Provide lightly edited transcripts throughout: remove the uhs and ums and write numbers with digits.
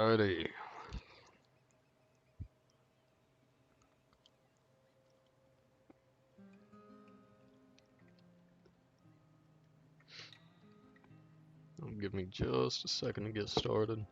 Alrighty. Give me just a second to get started.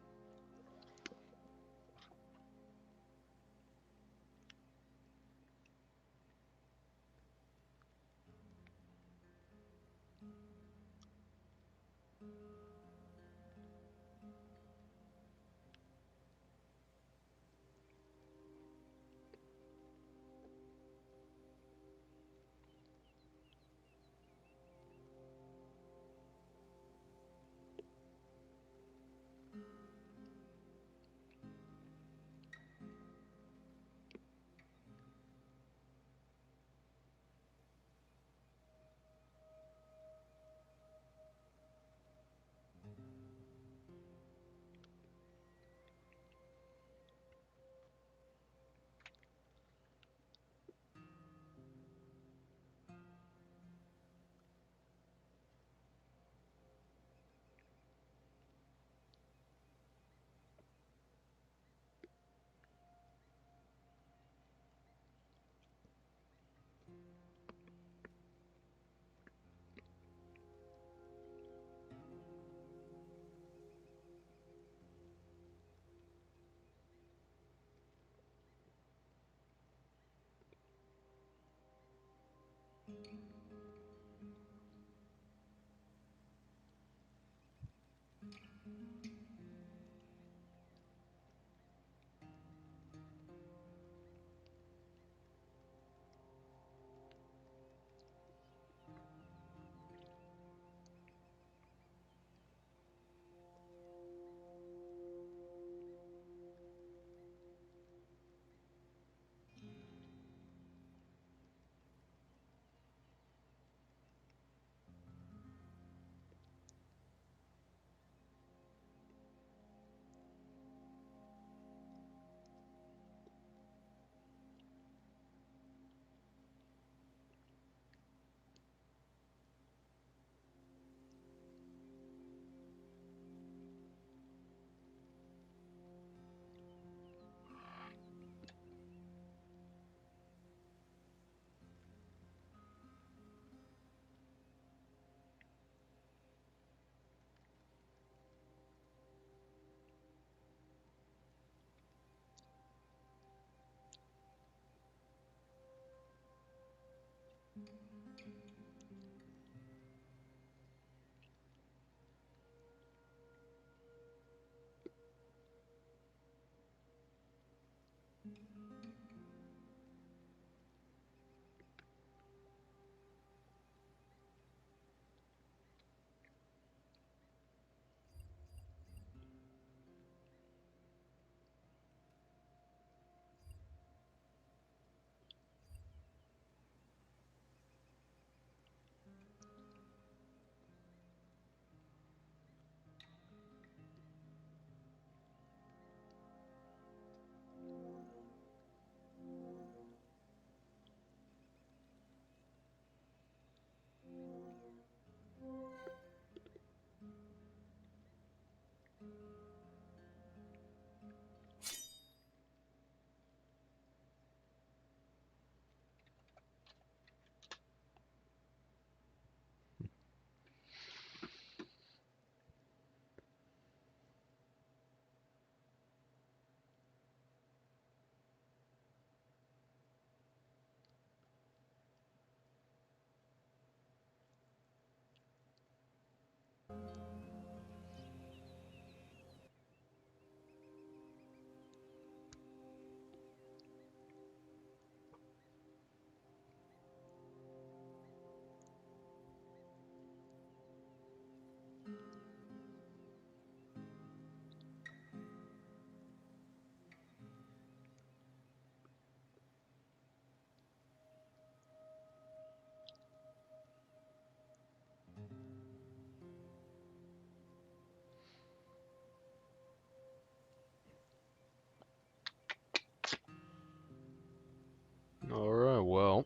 Alright, well,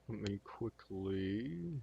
let me quickly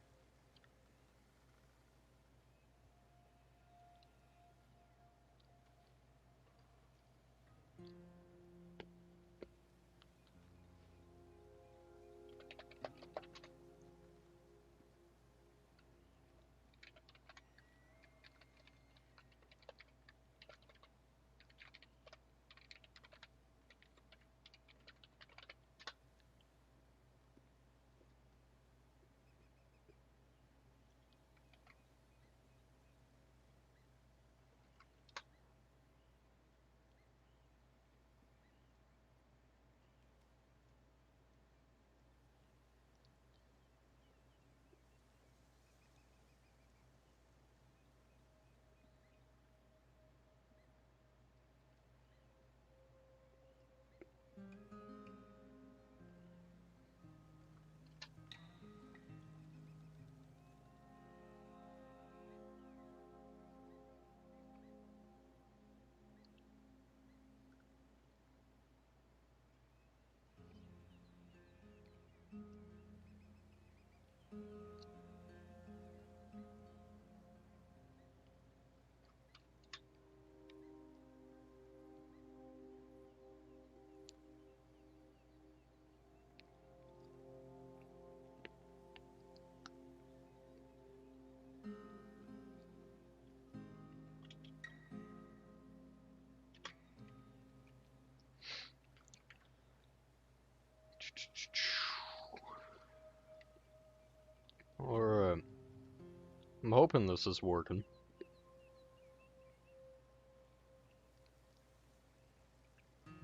I'm hoping this is working.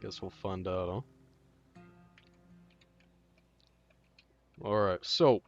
Guess we'll find out, huh? Alright, so...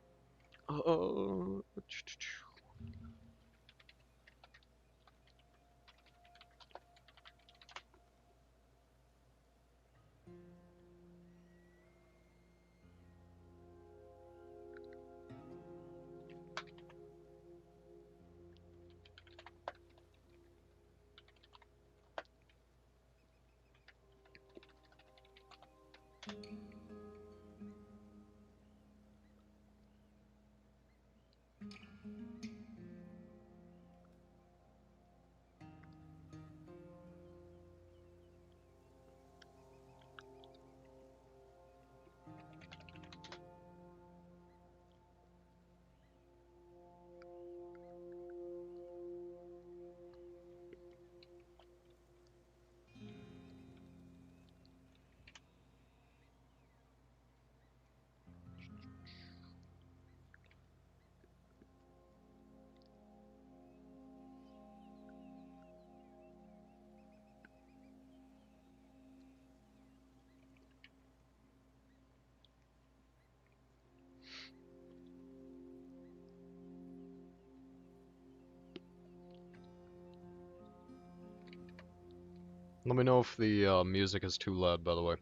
Let me know if the music is too loud, by the way.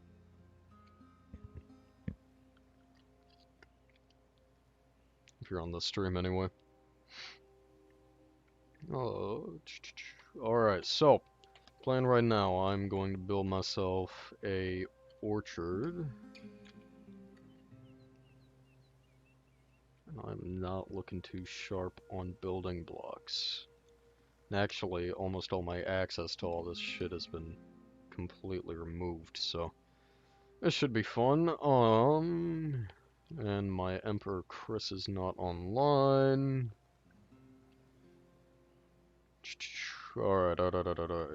If you're on the stream anyway. Alright, so, plan right now, I'm going to build myself a orchard. And I'm not looking too sharp on building blocks. And actually, almost all my access to all this shit has been completely removed, so this should be fun. And my Emperor Chris is not online. Alright,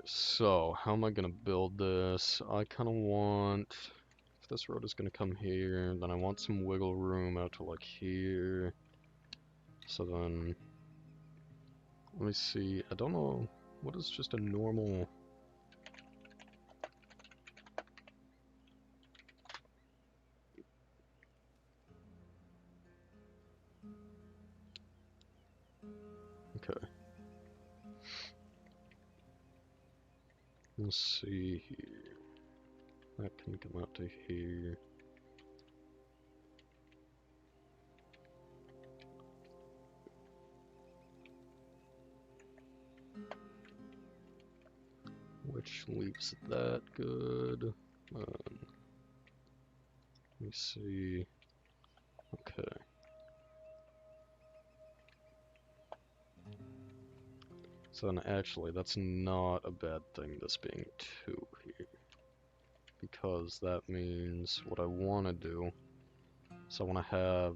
so how am I gonna build this? I kinda want, if this road is gonna come here, then I want some wiggle room out to like here. So then, let me see, I don't know, what is just a normal... Okay. Let's see here. That can come out to here. Which leaves that good. Let me see. Okay. So then actually, that's not a bad thing, this being 2 here. Because that means what I want to do is I want to have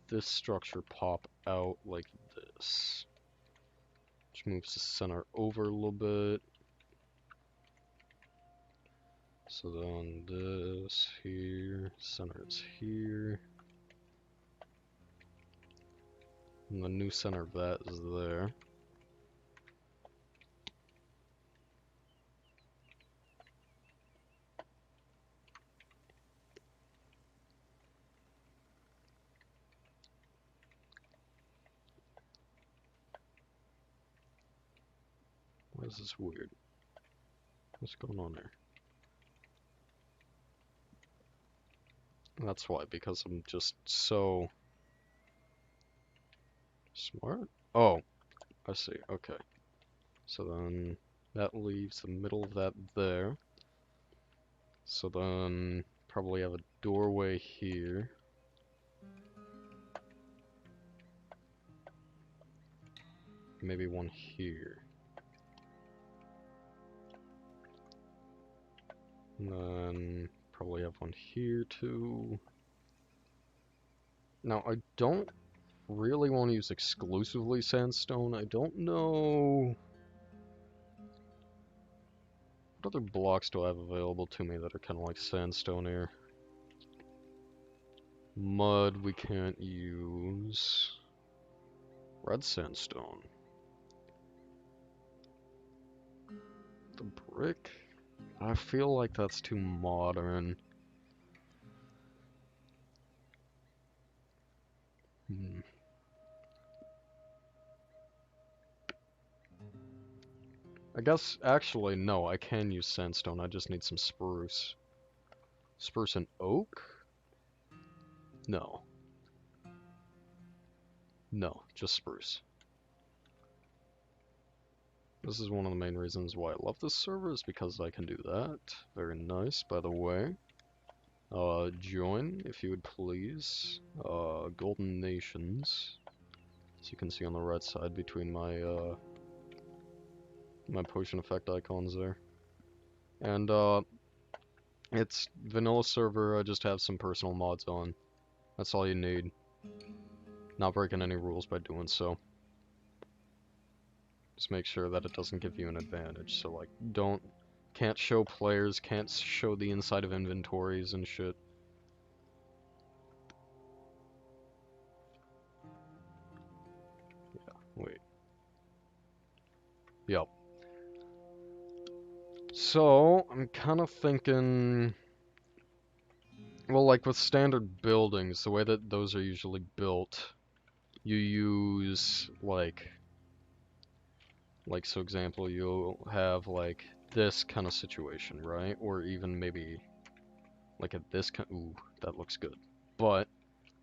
this structure pop out like this. Which moves the center over a little bit. So then this here, center is here. And the new center of that is there. Why is this weird? What's going on there? That's why, because I'm just so smart. Oh, I see, okay. So then that leaves the middle of that there. So then probably have a doorway here. Maybe one here. And then probably have one here too. Now I don't really want to use exclusively sandstone. I don't know... What other blocks do I have available to me that are kind of like sandstone here? Mud we can't use. Red sandstone. The brick? I feel like that's too modern. Hmm. I guess, actually, no, I can use sandstone. I just need some spruce. Spruce and oak? No. No, just spruce. This is one of the main reasons why I love this server, is because I can do that. Very nice, by the way. Join, if you would please. Golden Nations. As you can see on the right side between my, my potion effect icons there. And, it's vanilla server, I just have some personal mods on. That's all you need. Not breaking any rules by doing so. Just make sure that it doesn't give you an advantage, so like, can't show players, can't show the inside of inventories and shit. Yeah, wait. Yep. So, I'm kind of thinking, well, like with standard buildings, the way that those are usually built, you use, like, so example, you'll have, like, this kind of situation, right? Or even maybe, like, this kind, ooh, that looks good. But,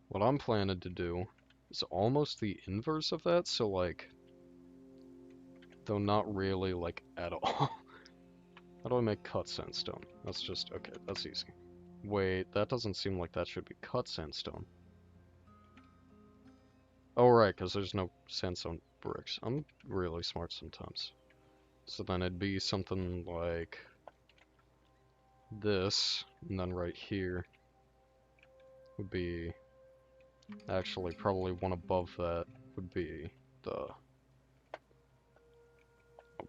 what I'm planning to do is almost the inverse of that, so, like, though not really, like, at all. How do I make cut sandstone? That's just, okay, that's easy. Wait, that doesn't seem like that should be cut sandstone. Oh, right, because there's no sandstone bricks. I'm really smart sometimes. So then it'd be something like this, and then right here would be, actually probably one above that would be the, oh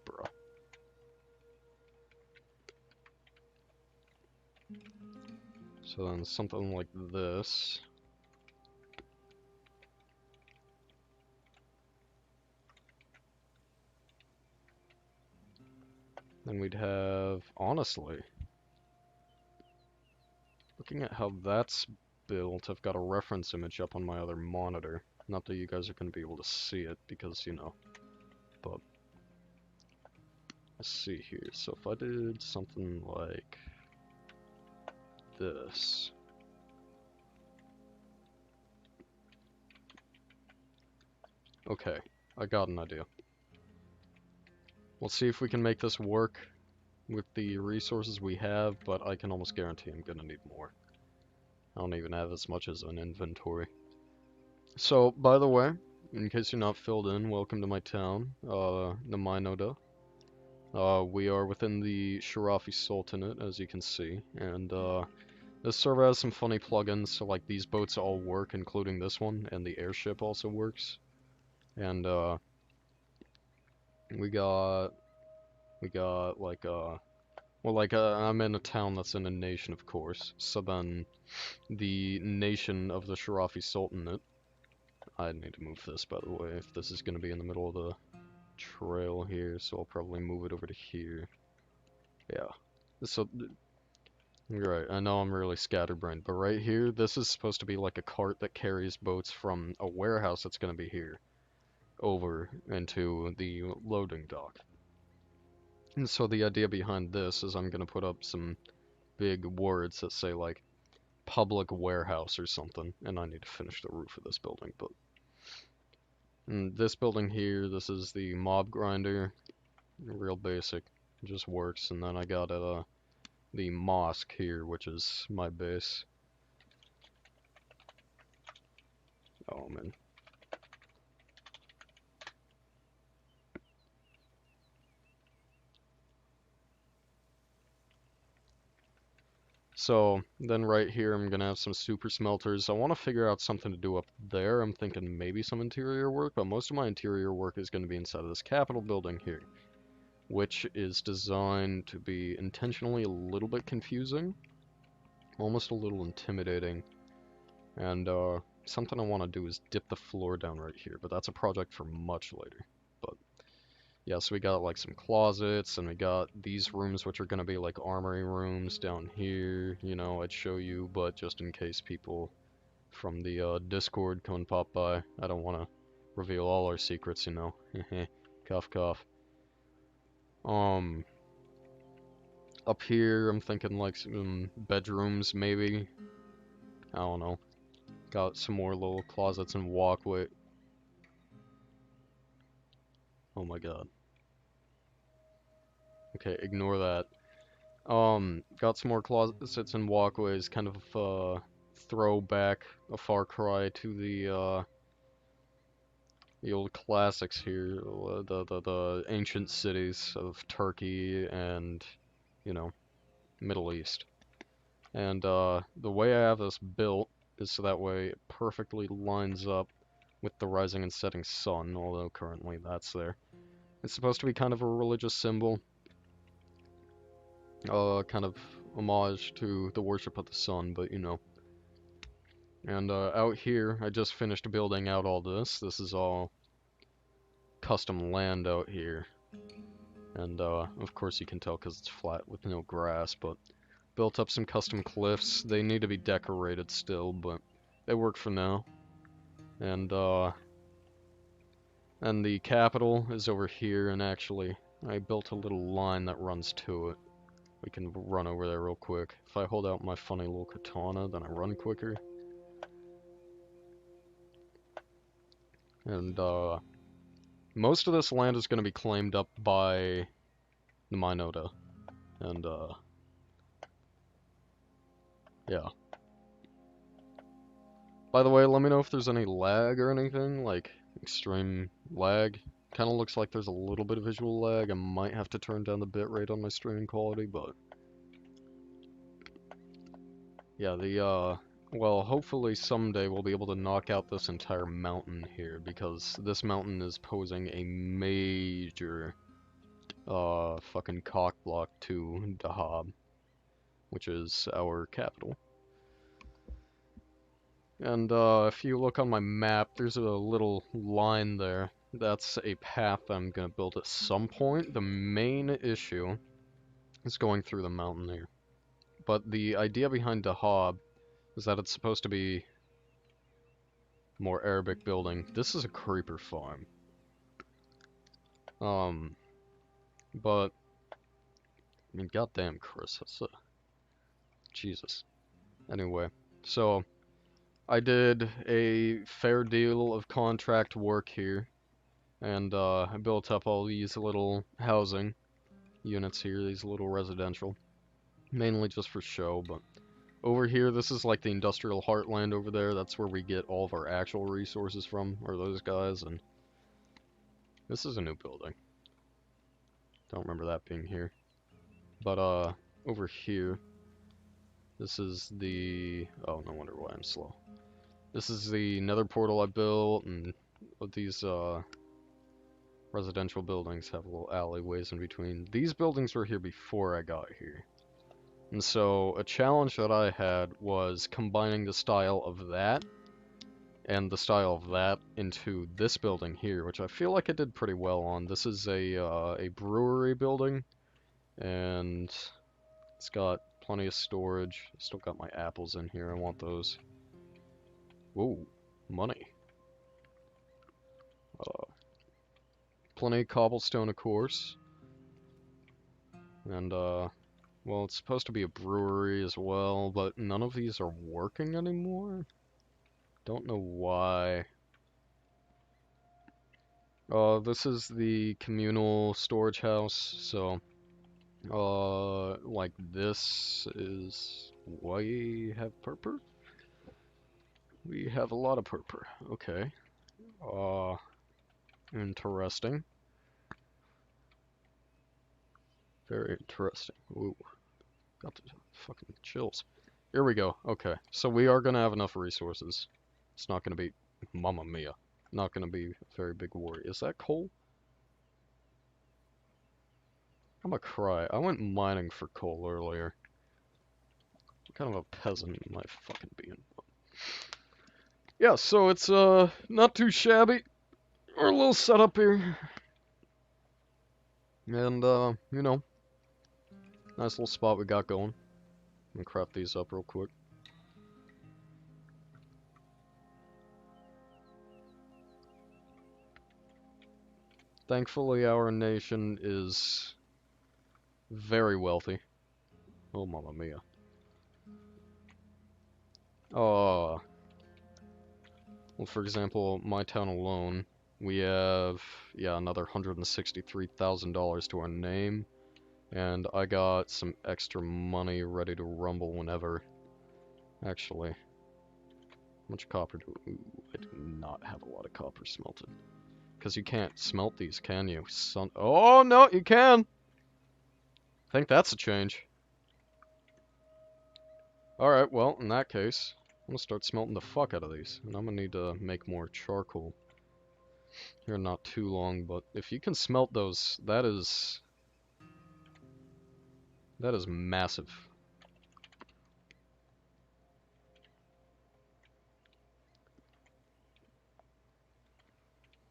bro. So then something like this. Then we'd have, honestly, looking at how that's built, I've got a reference image up on my other monitor. Not that you guys are going to be able to see it, because, you know, but let's see here. So if I did something like this. Okay, I got an idea. We'll see if we can make this work with the resources we have, but I can almost guarantee I'm gonna need more. I don't even have as much as an inventory. So, by the way, in case you're not filled in, welcome to my town, Naminoda. We are within the Sharafi Sultanate, as you can see, and this server has some funny plugins, so like these boats all work, including this one, and the airship also works. And we got like well, like I'm in a town that's in a nation, of course. So then the nation of the Sharafi Sultanate. I need to move this, by the way, if this is going to be in the middle of the trail here, so I'll probably move it over to here. Yeah. So, right, I know I'm really scatterbrained, but right here, this is supposed to be like a cart that carries boats from a warehouse that's going to be here over into the loading dock. And so the idea behind this is I'm going to put up some big words that say like public warehouse or something, and I need to finish the roof of this building, but this building here, this is the mob grinder, real basic, just works, and then I got the mosque here, which is my base. Oh man. So then right here I'm gonna have some super smelters. I want to figure out something to do up there. I'm thinking maybe some interior work, but most of my interior work is going to be inside of this Capitol building here, which is designed to be intentionally a little bit confusing, almost a little intimidating, and something I want to do is dip the floor down right here, but that's a project for much later. But yeah, so we got like some closets, and we got these rooms which are gonna be like armory rooms down here. You know, I'd show you, but just in case people from the Discord come and pop by, I don't want to reveal all our secrets, you know. Cough, cough. Up here, I'm thinking like some bedrooms, maybe. I don't know. Got some more little closets and walkway. Oh my god. Okay, ignore that. Got some more closets and walkways, kind of throwback, a far cry to the old classics here, the ancient cities of Turkey and, you know, Middle East. And the way I have this built is so that way it perfectly lines up with the rising and setting sun, although currently that's there. It's supposed to be kind of a religious symbol, kind of homage to the worship of the sun, but you know. And out here, I just finished building out all this. This is all custom land out here. And of course you can tell because it's flat with no grass, but built up some custom cliffs. They need to be decorated still, but they work for now. And the capital is over here, and actually I built a little line that runs to it. We can run over there real quick. If I hold out my funny little katana, then I run quicker. And most of this land is going to be claimed up by the Minota. And yeah. By the way, let me know if there's any lag or anything, like extreme lag. Kind of looks like there's a little bit of visual lag. I might have to turn down the bitrate on my streaming quality, but yeah, well, hopefully someday we'll be able to knock out this entire mountain here, because this mountain is posing a major fucking cockblock to Dahab, which is our capital. And if you look on my map, there's a little line there. That's a path I'm gonna build at some point. The main issue is going through the mountain here. But the idea behind Dahab is that it's supposed to be more Arabic building. This is a creeper farm. But I mean, goddamn, Chris, that's a Jesus. Anyway, so I did a fair deal of contract work here, and I built up all these little housing units here, these little residential, mainly just for show, but over here, this is like the industrial heartland over there. That's where we get all of our actual resources from, are those guys, and this is a new building. Don't remember that being here. But, over here, this is the... oh, no wonder why I'm slow. This is the nether portal I built, and these, residential buildings have little alleyways in between. These buildings were here before I got here. And so, a challenge that I had was combining the style of that and the style of that into this building here, which I feel like I did pretty well on. This is a brewery building, and it's got plenty of storage. Still got my apples in here, I want those. Whoa, money. Plenty of cobblestone, of course. And, well, it's supposed to be a brewery as well, but none of these are working anymore. Don't know why. This is the communal storage house, so, like this is why we have purple? We have a lot of purple, okay. Interesting. Very interesting. Ooh, got the fucking chills. Here we go, okay. So we are gonna have enough resources. It's not gonna be, mamma mia, not gonna be a very big worry. Is that coal? I'm gonna cry. I went mining for coal earlier. What kind of a peasant am I fucking being? Yeah, so it's not too shabby. We're a little set up here. And you know, nice little spot we got going. Let me craft these up real quick. Thankfully, our nation is very wealthy. Oh, mamma mia. Oh, well, for example, my town alone, we have, yeah, another $163,000 to our name, and I got some extra money ready to rumble whenever. Actually, how much copper do ooh, I do not have a lot of copper smelted. Because you can't smelt these, can you? Son oh, no, you can! I think that's a change. Alright, well, in that case, I'm gonna start smelting the fuck out of these. And I'm gonna need to make more charcoal here not too long, but if you can smelt those, that is massive.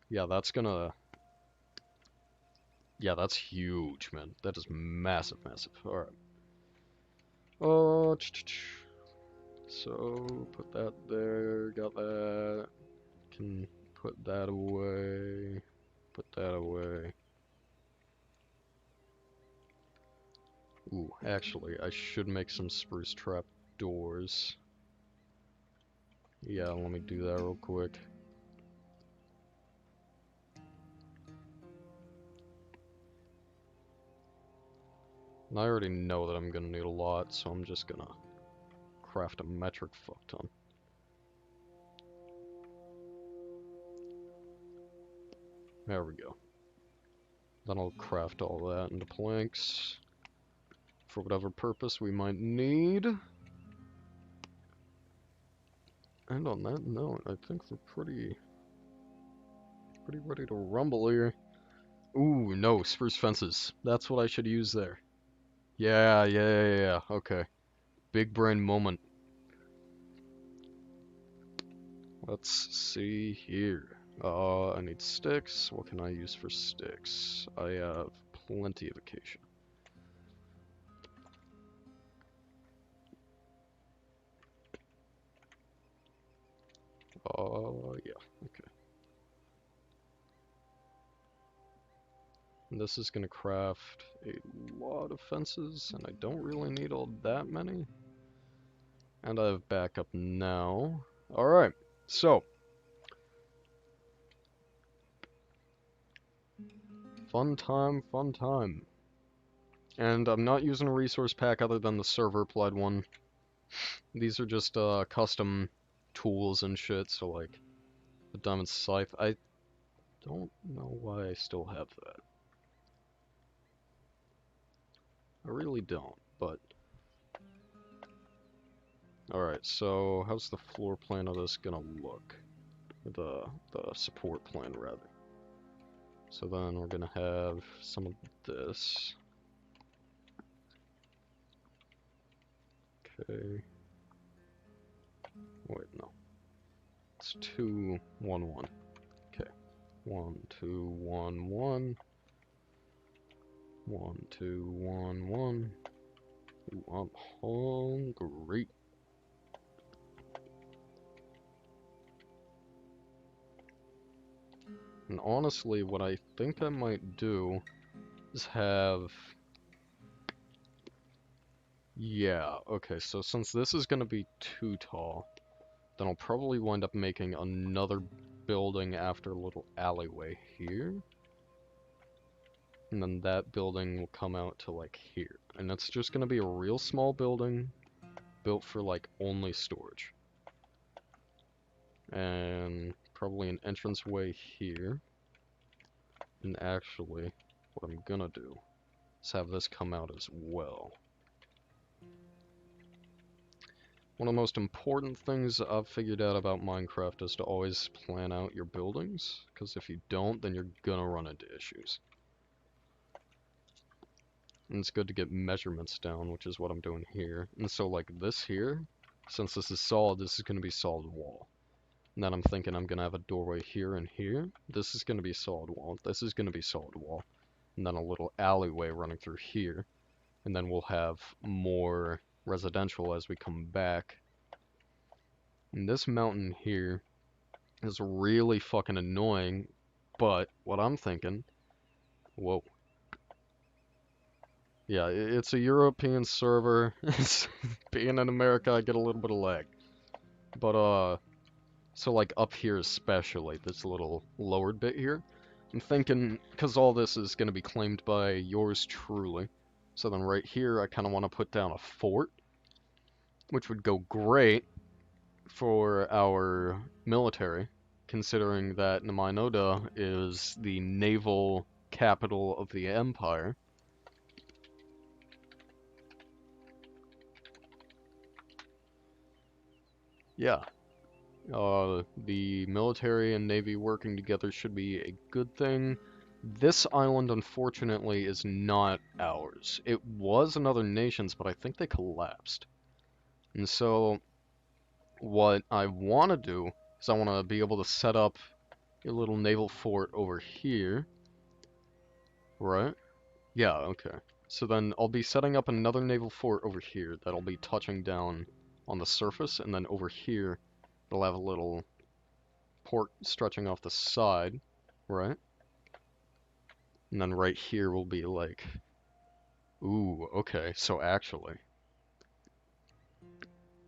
Yeah, that's gonna... Yeah, that's huge, man. That is massive, massive. Alright. Oh, so, put that there, got that. Can put that away. Put that away. Ooh, actually, I should make some spruce trap doors. Yeah, let me do that real quick. And I already know that I'm gonna need a lot, so I'm just gonna craft a metric fuck ton. There we go. Then I'll craft all that into planks for whatever purpose we might need. And on that note, I think we're pretty ready to rumble here. Ooh, no, spruce fences. That's what I should use there. Yeah, okay. Big brain moment. Let's see here. I need sticks. What can I use for sticks? I have plenty of acacia. Yeah, okay. And this is gonna craft a lot of fences, and I don't really need all that many. And I have backup now. Alright, so. Fun time, fun time. And I'm not using a resource pack other than the server applied one. These are just custom tools and shit, so like the diamond scythe. I don't know why I still have that. I really don't, but... Alright, so how's the floor plan of this gonna look? The support plan, rather. So then we're gonna have some of this. Okay. Wait, no. It's 2, 1, 1. Okay. 1, 2, 1, 1. 1, 2, 1, 1. Ooh, I'm hungry. And honestly, what I think I might do is have... Yeah, okay, so since this is gonna be too tall, then I'll probably wind up making another building after a little alleyway here. And then that building will come out to like here. And it's just gonna be a real small building built for like only storage. And probably an entranceway here. And actually, what I'm gonna do is have this come out as well. One of the most important things I've figured out about Minecraft is to always plan out your buildings, because if you don't, then you're gonna run into issues. And it's good to get measurements down, which is what I'm doing here. And so like this here, since this is solid, this is gonna be solid wall. And then I'm thinking I'm gonna have a doorway here and here. This is gonna be solid wall. This is gonna be solid wall. And then a little alleyway running through here. And then we'll have more residential as we come back. And this mountain here is really fucking annoying, but what I'm thinking, whoa. Yeah, it's a European server. Being in America, I get a little bit of lag. But, so like up here especially, this little lowered bit here, I'm thinking, because all this is going to be claimed by yours truly, so then right here I kind of want to put down a fort, which would go great for our military, considering that Namai is the naval capital of the empire. Yeah, the military and navy working together should be a good thing. This island, unfortunately, is not ours. It was another nation's, but I think they collapsed. And so, what I want to do is I want to be able to set up a little naval fort over here. Right? Yeah, okay. So then I'll be setting up another naval fort over here that'll be touching down on the surface, and then over here it'll have a little port stretching off the side, right? And then right here will be like, ooh, okay, so actually,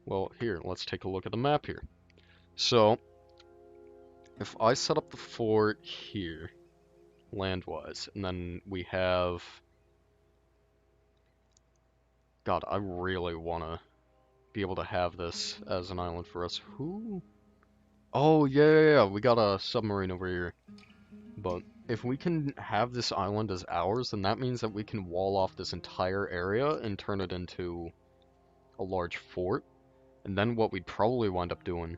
well, here, let's take a look at the map here. So, if I set up the fort here, land-wise, and then we have, God, I really want to be able to have this as an island for us. Who? Oh, yeah, we got a submarine over here. But if we can have this island as ours, then that means that we can wall off this entire area and turn it into a large fort. And then what we'd probably wind up doing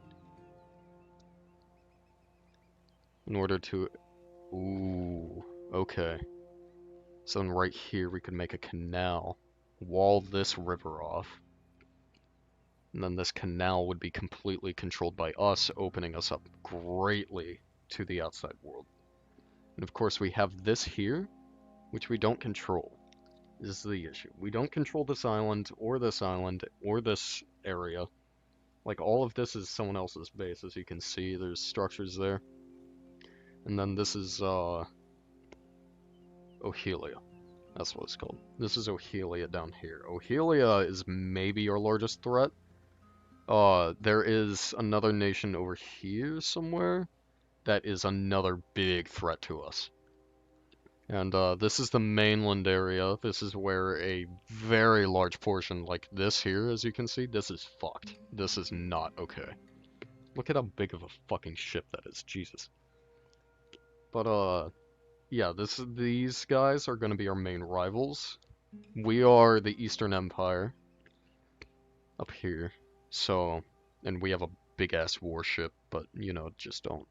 in order to... Ooh, okay. So then right here we could make a canal, wall this river off, and then this canal would be completely controlled by us, opening us up greatly to the outside world. And of course we have this here, which we don't control. This is the issue. We don't control this island, or this area. Like, all of this is someone else's base, as you can see. There's structures there. And then this is, Ohelia. That's what it's called. This is Ohelia down here. Ohelia is maybe our largest threat. There is another nation over here somewhere that is another big threat to us. And this is the mainland area. This is where a very large portion, like this here, as you can see, this is fucked. This is not okay. Look at how big of a fucking ship that is, Jesus. But yeah, these guys are gonna be our main rivals. We are the Eastern Empire up here, so, and we have a big ass warship, but you know, just don't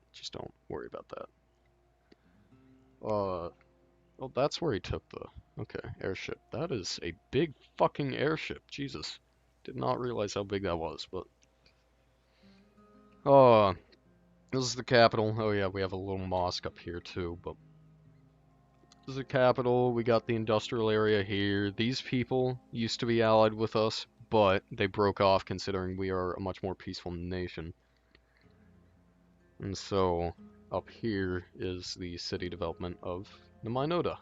worry about that. Well, that's where he took the... Okay, airship. That is a big fucking airship. Jesus. Did not realize how big that was, but... Oh, this is the capital. Oh yeah, we have a little mosque up here too, but... This is the capital. We got the industrial area here. These people used to be allied with us, but they broke off considering we are a much more peaceful nation. And so, up here is the city development of Namai.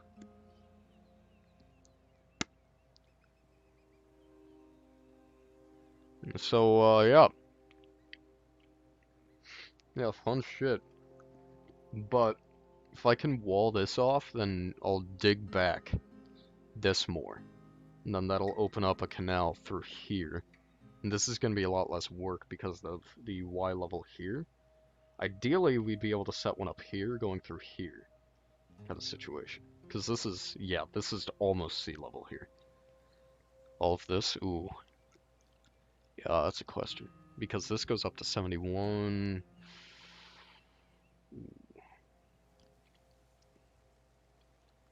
So, yeah. Yeah, fun shit. But, if I can wall this off, then I'll dig back this more. And then that'll open up a canal through here. And this is going to be a lot less work because of the Y level here. Ideally, we'd be able to set one up here, going through here. Kind of situation. Because this is, yeah, this is almost sea level here. All of this, ooh. Yeah, that's a question. Because this goes up to 71.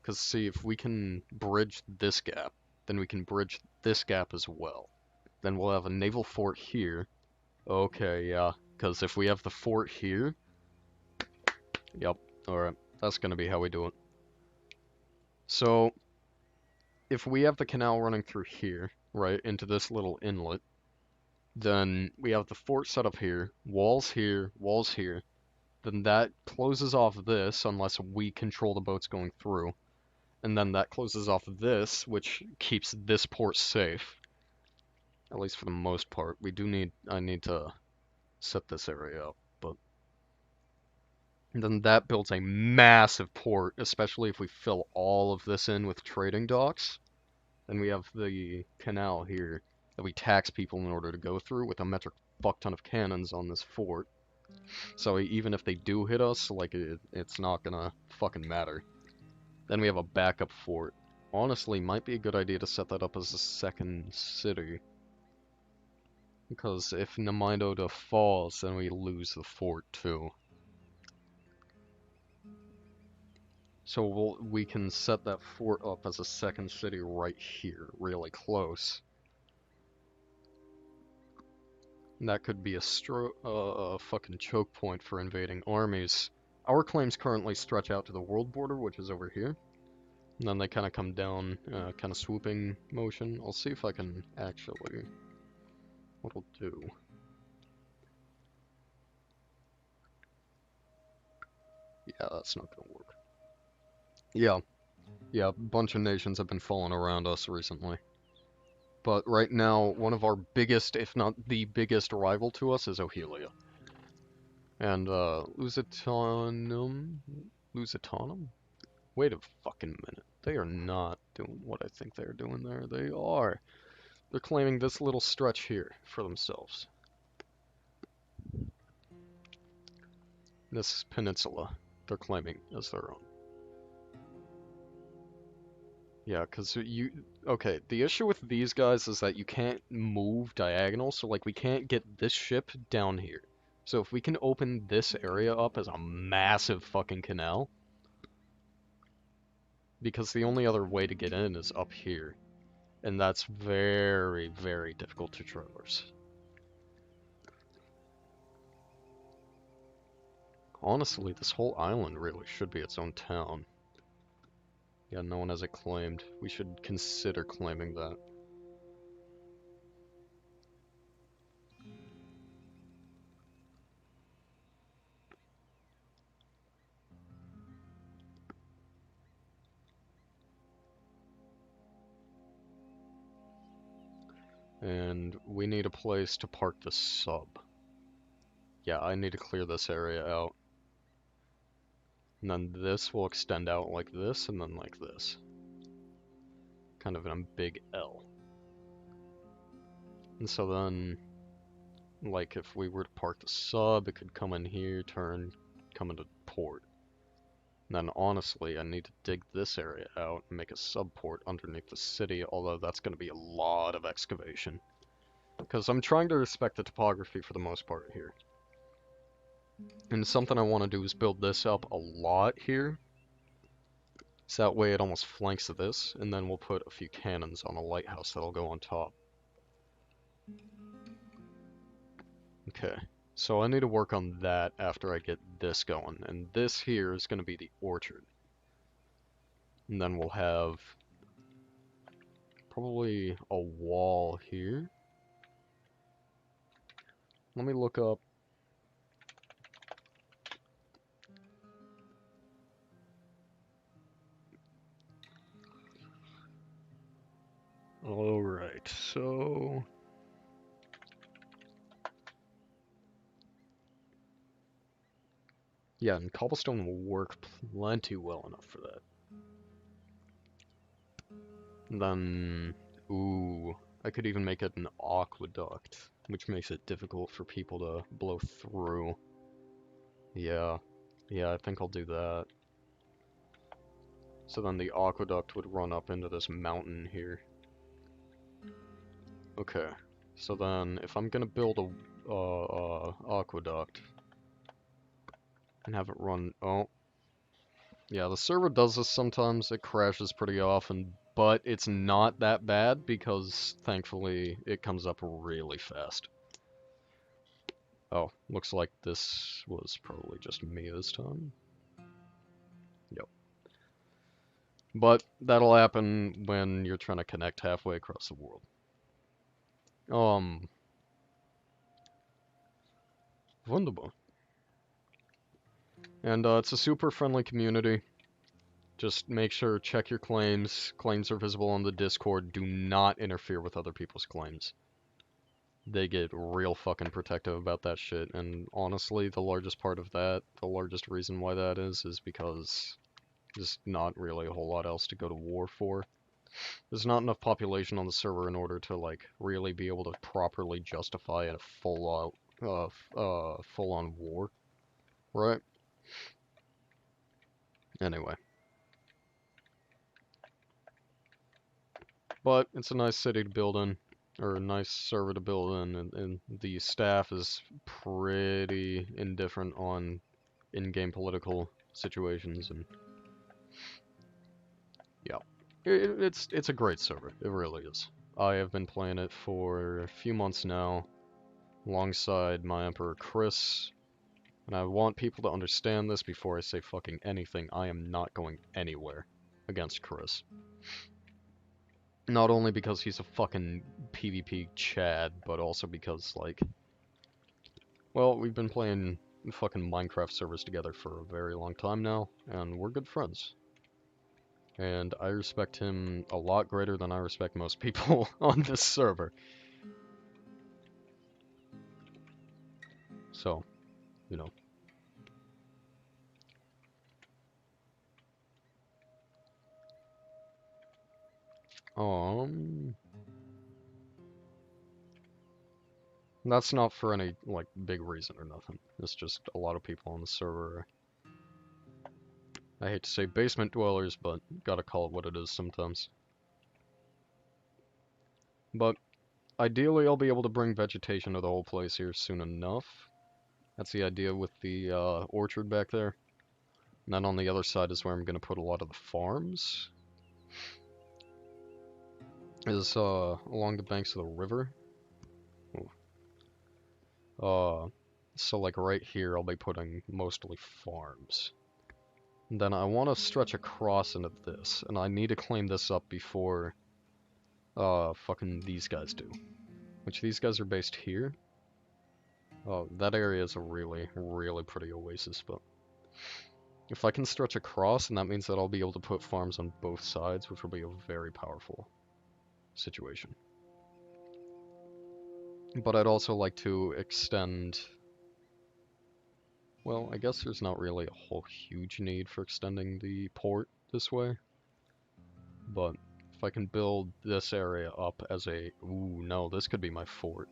Because see, if we can bridge this gap, then we can bridge this gap as well. Then we'll have a naval fort here. Okay, yeah. Because if we have the fort here, yep, alright, that's gonna be how we do it. So, if we have the canal running through here, right, into this little inlet, then we have the fort set up here, walls here, then that closes off this unless we control the boats going through, and then that closes off this, which keeps this port safe, at least for the most part. I need to set this area up, but then that builds a massive port, especially if we fill all of this in with trading docks. Then we have the canal here that we tax people in order to go through with a metric fuck ton of cannons on this fort. So even if they do hit us, like, it's not gonna fucking matter. Then we have a backup fort. Honestly, might be a good idea to set that up as a second city. Because if Namidoda falls, then we lose the fort too. So we can set that fort up as a second city right here, really close. And that could be a fucking choke point for invading armies. Our claims currently stretch out to the world border, which is over here. And then they kind of come down, kind of swooping motion. I'll see if I can actually... What I'll do... Yeah, that's not gonna work. Yeah, a bunch of nations have been falling around us recently. But right now, one of our biggest, if not the biggest rival to us is Ohelia. And, Lusitanum? Wait a fucking minute. They are not doing what I think they're doing there. They are. They're claiming this little stretch here for themselves. This peninsula, they're claiming as their own. Yeah, because okay, the issue with these guys is that you can't move diagonal, so like we can't get this ship down here. So if we can open this area up as a massive fucking canal, because the only other way to get in is up here, and that's very, very difficult to traverse. Honestly, this whole island really should be its own town. Yeah, no one has it claimed. We should consider claiming that. And we need a place to park the sub. Yeah, I need to clear this area out. And then this will extend out like this, and then like this. Kind of in a big L. And so then, like, if we were to park the sub, it could come in here, turn, come into port. And then, honestly, I need to dig this area out and make a sub port underneath the city, although that's going to be a lot of excavation. Because I'm trying to respect the topography for the most part here. And something I want to do is build this up a lot here. So that way it almost flanks this, and then we'll put a few cannons on a lighthouse that'll go on top. Okay, so I need to work on that after I get this going, and this here is going to be the orchard. And then we'll have probably a wall here. Let me look up. Alright, so... Yeah, and cobblestone will work plenty well enough for that. And then... Ooh, I could even make it an aqueduct, which makes it difficult for people to blow through. Yeah, I think I'll do that. So then the aqueduct would run up into this mountain here. Okay, so then if I'm gonna build a aqueduct and have it run, oh, yeah, the server does this sometimes. It crashes pretty often, but it's not that bad because thankfully it comes up really fast. Oh, looks like this was probably just me this time. Yep. But that'll happen when you're trying to connect halfway across the world. Wunderbar. And it's a super friendly community. Just make sure, check your claims. Claims are visible on the Discord. Do not interfere with other people's claims. They get real fucking protective about that shit, and honestly, the largest part of that, the largest reason why that is because there's not really a whole lot else to go to war for. There's not enough population on the server in order to, like, really be able to properly justify a full-on war, right? Anyway. But it's a nice city to build in, or a nice server to build in, and the staff is pretty indifferent on in-game political situations, and yeah, it's a great server. It really is. I have been playing it for a few months now, alongside my Emperor Chris, and I want people to understand this before I say fucking anything. I am not going anywhere against Chris. Not only because he's a fucking PvP Chad, but also because, like, well, we've been playing fucking Minecraft servers together for a very long time now, and we're good friends. And I respect him a lot greater than I respect most people on this server. So, you know. That's not for any, like, big reason or nothing. It's just a lot of people on the server. I hate to say basement dwellers, but gotta call it what it is sometimes. But ideally, I'll be able to bring vegetation to the whole place here soon enough. That's the idea with the orchard back there. And then on the other side is where I'm going to put a lot of the farms. Is along the banks of the river. So like right here, I'll be putting mostly farms. And then I want to stretch across into this, and I need to claim this up before fucking these guys do. Which these guys are based here. Oh, that area is a really, really pretty oasis, but if I can stretch across, and that means that I'll be able to put farms on both sides, which will be a very powerful situation. But I'd also like to extend... Well, I guess there's not really a whole huge need for extending the port this way. But if I can build this area up as a... Ooh, no, this could be my fort.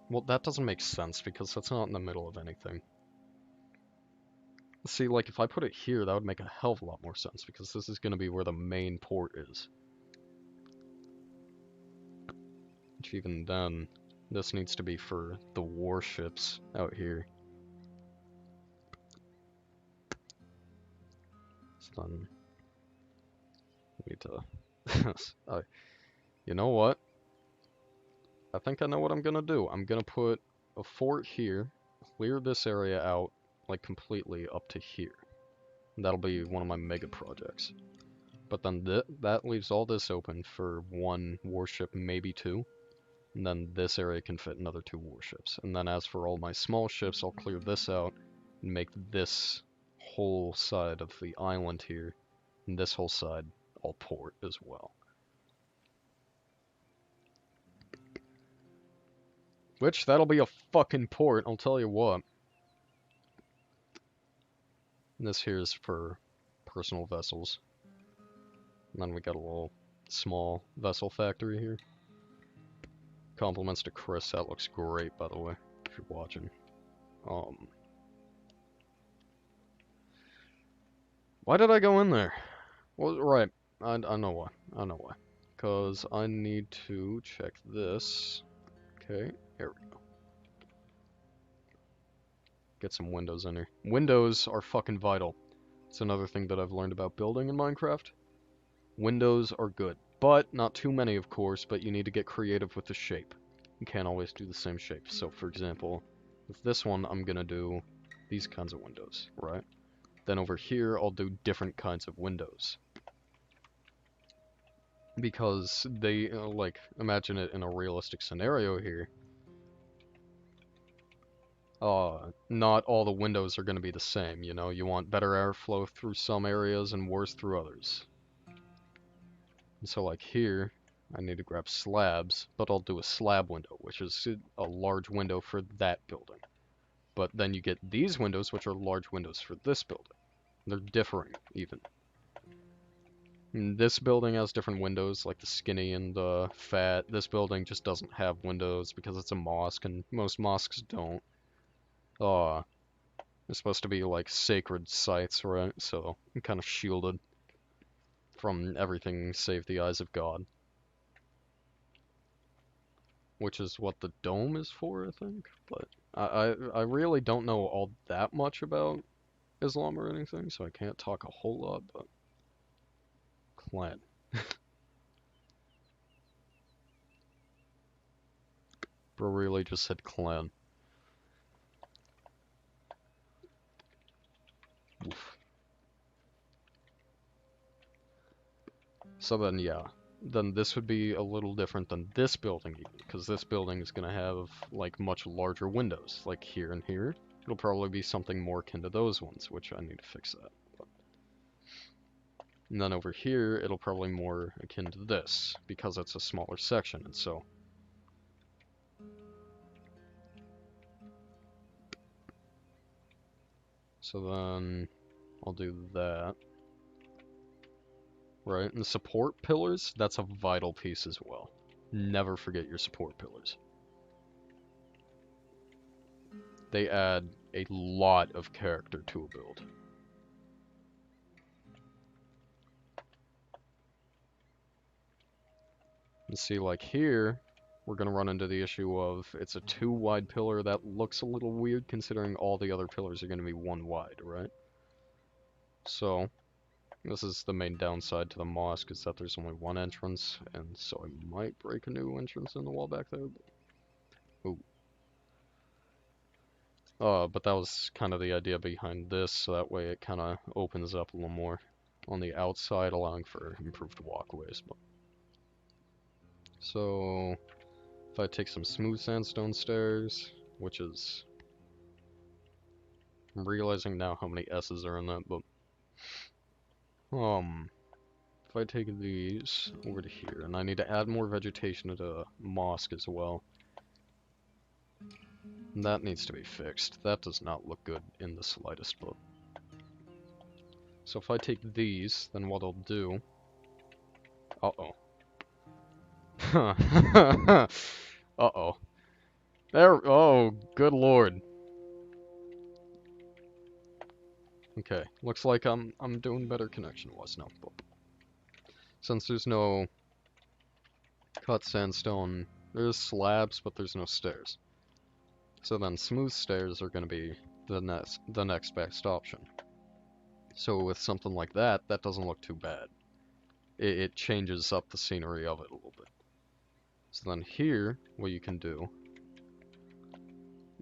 Well, that doesn't make sense, because that's not in the middle of anything. See, like, if I put it here, that would make a hell of a lot more sense, because this is going to be where the main port is. Which even then, this needs to be for the warships out here. So then, we need to... you know what? I think I know what I'm gonna do. I'm gonna put a fort here, clear this area out, like, completely up to here. And that'll be one of my mega projects. But then that leaves all this open for one warship, maybe two. And then this area can fit another 2 warships. And then as for all my small ships, I'll clear this out and make this whole side of the island here, and this whole side, all port as well. Which, that'll be a fucking port, I'll tell you what. And this here is for personal vessels. And then we got a little small vessel factory here. Compliments to Chris, that looks great, by the way, if you're watching. Why did I go in there? Well, right, I know why. I know why. Because I need to check this. Okay, here we go. Get some windows in here. Windows are fucking vital. It's another thing that I've learned about building in Minecraft. Windows are good, but not too many, of course, but you need to get creative with the shape. You can't always do the same shape. So, for example, With this one, I'm gonna do these kinds of windows, right? Then over here, I'll do different kinds of windows. Because they, like, imagine it in a realistic scenario here. Not all the windows are going to be the same, you know? You want better airflow through some areas and worse through others. And so, like here, I need to grab slabs, but I'll do a slab window, which is a large window for that building. But then you get these windows, which are large windows for this building. They're differing, even. And this building has different windows, like the skinny and the fat. This building just doesn't have windows because it's a mosque, and most mosques don't. They're supposed to be like sacred sites, right? So I'm kind of shielded from everything save the eyes of God. Which is what the dome is for, I think. But I really don't know all that much about Islam or anything, so I can't talk a whole lot, but clan. Bro really just said clan. Oof. So then, yeah. Then this would be a little different than this building, even, because this building is going to have, like, much larger windows, like here and here. It'll probably be something more akin to those ones, which I need to fix that. But... And then over here, it'll probably more akin to this, because it's a smaller section, and so... So then, I'll do that. Right, and the support pillars, that's a vital piece as well. Never forget your support pillars. They add a lot of character to a build. And see, like here, we're going to run into the issue of it's a 2 wide pillar that looks a little weird considering all the other pillars are going to be 1 wide, right? So, this is the main downside to the mosque, is that there's only 1 entrance, and so I might break a new entrance in the wall back there. Ooh. But that was kind of the idea behind this, so that way it kind of opens up a little more on the outside, allowing for improved walkways. But... So, if I take some smooth sandstone stairs, which is... I'm realizing now how many S's are in that, but... If I take these over to here, and I need to add more vegetation to the mosque as well. That needs to be fixed. That does not look good in the slightest, but... So if I take these, then what I'll do... Uh-oh. Uh-oh. There... Oh, good lord. Okay, looks like I'm doing better connection-wise now, but... Since there's no cut sandstone, there's slabs, but there's no stairs. So then smooth stairs are going to be the next best option. So with something like that, that doesn't look too bad. It changes up the scenery of it a little bit. So then here, what you can do,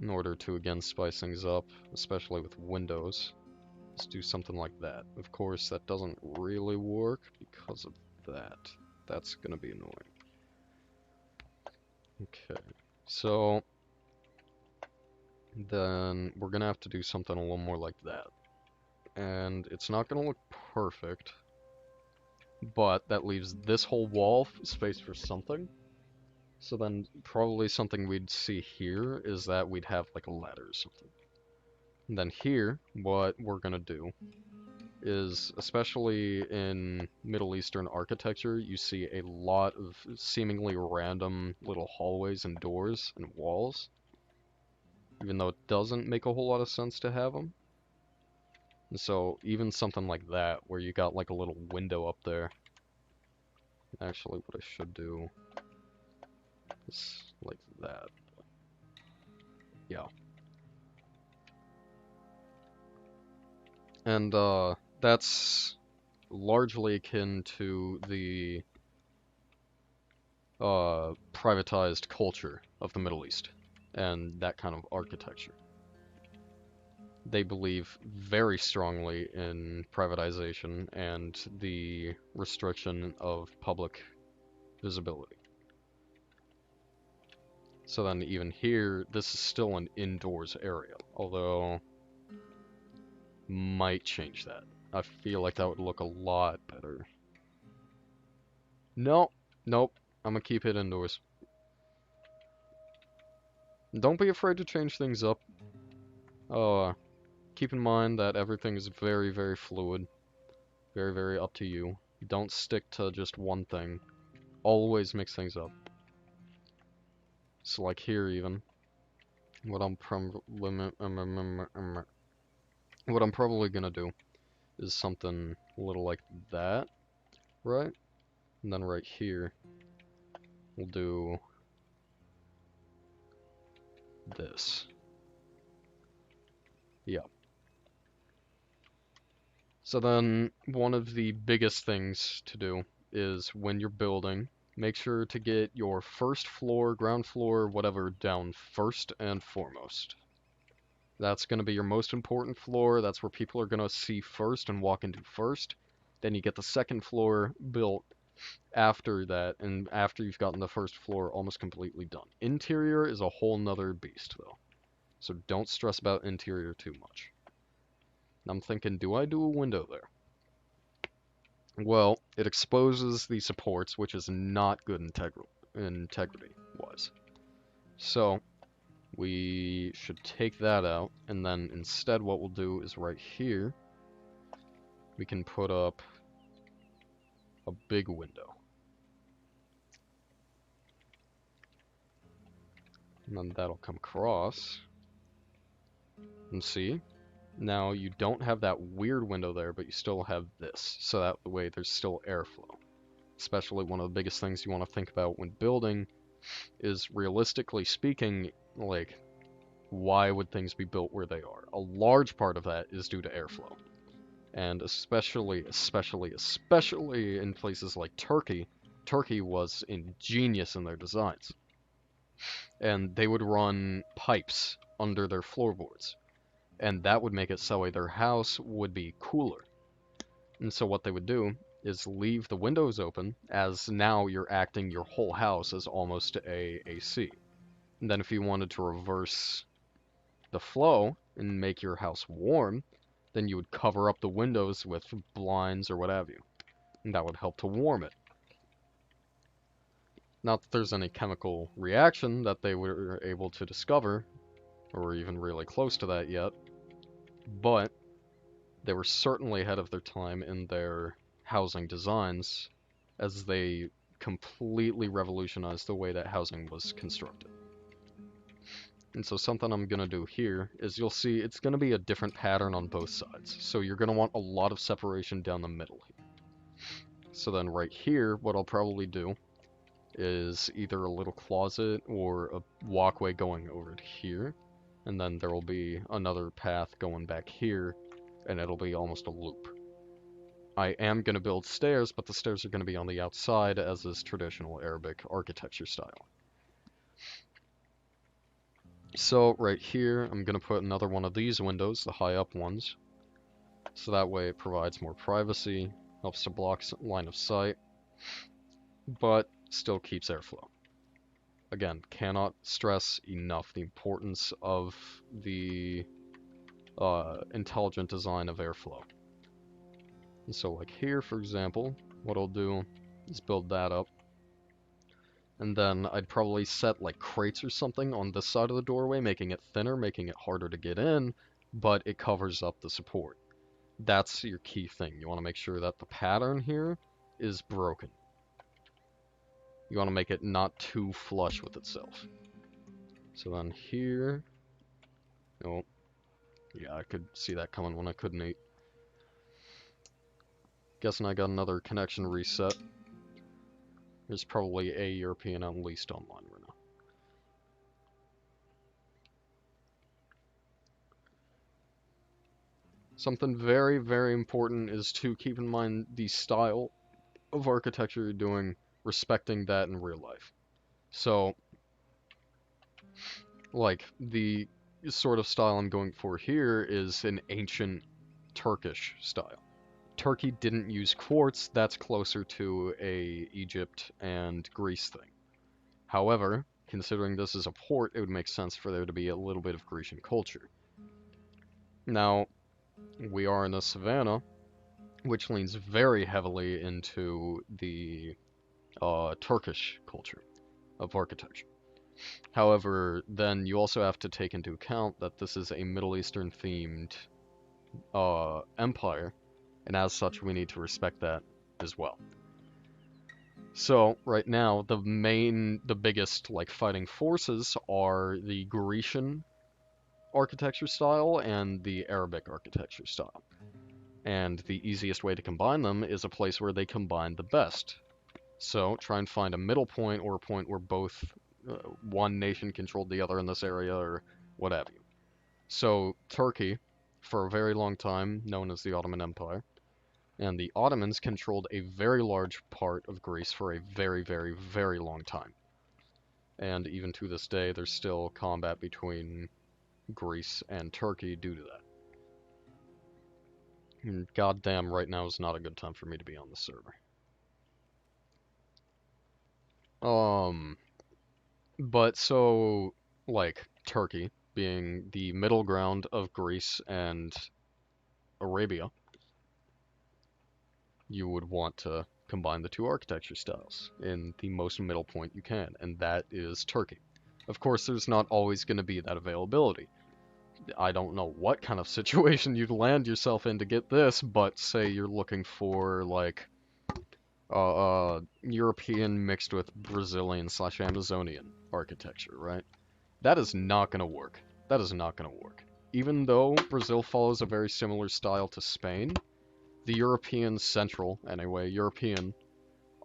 in order to again spice things up, especially with windows, is do something like that. Of course, that doesn't really work because of that. That's going to be annoying. Okay, so then we're going to have to do something a little more like that. And it's not going to look perfect, but that leaves this whole wall space for something. So then probably something we'd see here is that we'd have like a ladder or something. And then here, what we're going to do is, especially in Middle Eastern architecture, you see a lot of seemingly random little hallways and doors and walls, even though it doesn't make a whole lot of sense to have them. And so even something like that, where you got like a little window up there. Actually, what I should do is like that. Yeah. And that's largely akin to the privatized culture of the Middle East. and that kind of architecture. They believe very strongly in privatization and the restriction of public visibility. So then even here, this is still an indoors area, although might change that. I feel like that would look a lot better. No, nope, I'm gonna keep it indoors. Don't be afraid to change things up. Keep in mind that everything is very, very fluid. Very, very up to you. Don't stick to just one thing. Always mix things up. So like here even, what I'm probably gonna do is something a little like that, right? And then right here, we'll do this. Yeah. So then, one of the biggest things to do is when you're building, make sure to get your first floor, ground floor, whatever, down first and foremost. That's going to be your most important floor. That's where people are going to see first and walk into first. Then you get the second floor built after that, and after you've gotten the first floor almost completely done. Interior is a whole nother beast, though. So don't stress about interior too much. I'm thinking, do I do a window there? Well, it exposes the supports, which is not good integrity-wise. So, we should take that out, and then instead what we'll do is right here, we can put up a big window. And then that'll come across. And see? Now you don't have that weird window there, but you still have this. So that way there's still airflow. Especially one of the biggest things you want to think about when building is, realistically speaking, like, why would things be built where they are? A large part of that is due to airflow. And especially in places like Turkey, Turkey was ingenious in their designs. And they would run pipes under their floorboards. And that would make it so their house would be cooler. And so what they would do is leave the windows open, as now you're acting your whole house as almost a AC. And then if you wanted to reverse the flow and make your house warm, then you would cover up the windows with blinds or what have you. And that would help to warm it. Not that there's any chemical reaction that they were able to discover, or even really close to that yet, but they were certainly ahead of their time in their housing designs, as they completely revolutionized the way that housing was constructed. And so something I'm going to do here is, you'll see it's going to be a different pattern on both sides. So you're going to want a lot of separation down the middle here. So then right here, what I'll probably do is either a little closet or a walkway going over to here. And then there will be another path going back here, and it'll be almost a loop. I am going to build stairs, but the stairs are going to be on the outside, as is traditional Arabic architecture style. So right here, I'm going to put another one of these windows, the high up ones. So that way it provides more privacy, helps to block line of sight, but still keeps airflow. Again, cannot stress enough the importance of the intelligent design of airflow. And so like here, for example, what I'll do is build that up. And then I'd probably set like crates or something on this side of the doorway, making it thinner, making it harder to get in, but it covers up the support. That's your key thing. You want to make sure that the pattern here is broken. You want to make it not too flush with itself. So then here, oh, yeah, I could see that coming when I couldn't eat. Guessing I got another connection reset. There's probably a European at least online right now. Something very, very important is to keep in mind the style of architecture you're doing, respecting that in real life. So, Like, the sort of style I'm going for here is an ancient Turkish style. Turkey didn't use quartz, that's closer to a Egypt and Greece thing. However, considering this is a port, it would make sense for there to be a little bit of Grecian culture. Now, we are in a savanna, which leans very heavily into the Turkish culture of architecture. However, then you also have to take into account that this is a Middle Eastern themed empire, and as such, we need to respect that as well. So, right now, the biggest, like, fighting forces are the Grecian architecture style and the Arabic architecture style. And the easiest way to combine them is a place where they combine the best. So, try and find a middle point or a point where both one nation controlled the other in this area or what have you. So, Turkey, for a very long time, known as the Ottoman Empire, and the Ottomans controlled a very large part of Greece for a very, very, very long time. And even to this day, there's still combat between Greece and Turkey due to that. And goddamn, right now is not a good time for me to be on the server. But so, like, Turkey being the middle ground of Greece and Arabia, you would want to combine the two architecture styles in the most middle point you can, and that is Turkey. Of course, there's not always going to be that availability. I don't know what kind of situation you'd land yourself in to get this, but say you're looking for, like, European mixed with Brazilian/Amazonian architecture, right? That is not going to work. That is not going to work. Even though Brazil follows a very similar style to Spain, the European central, anyway, European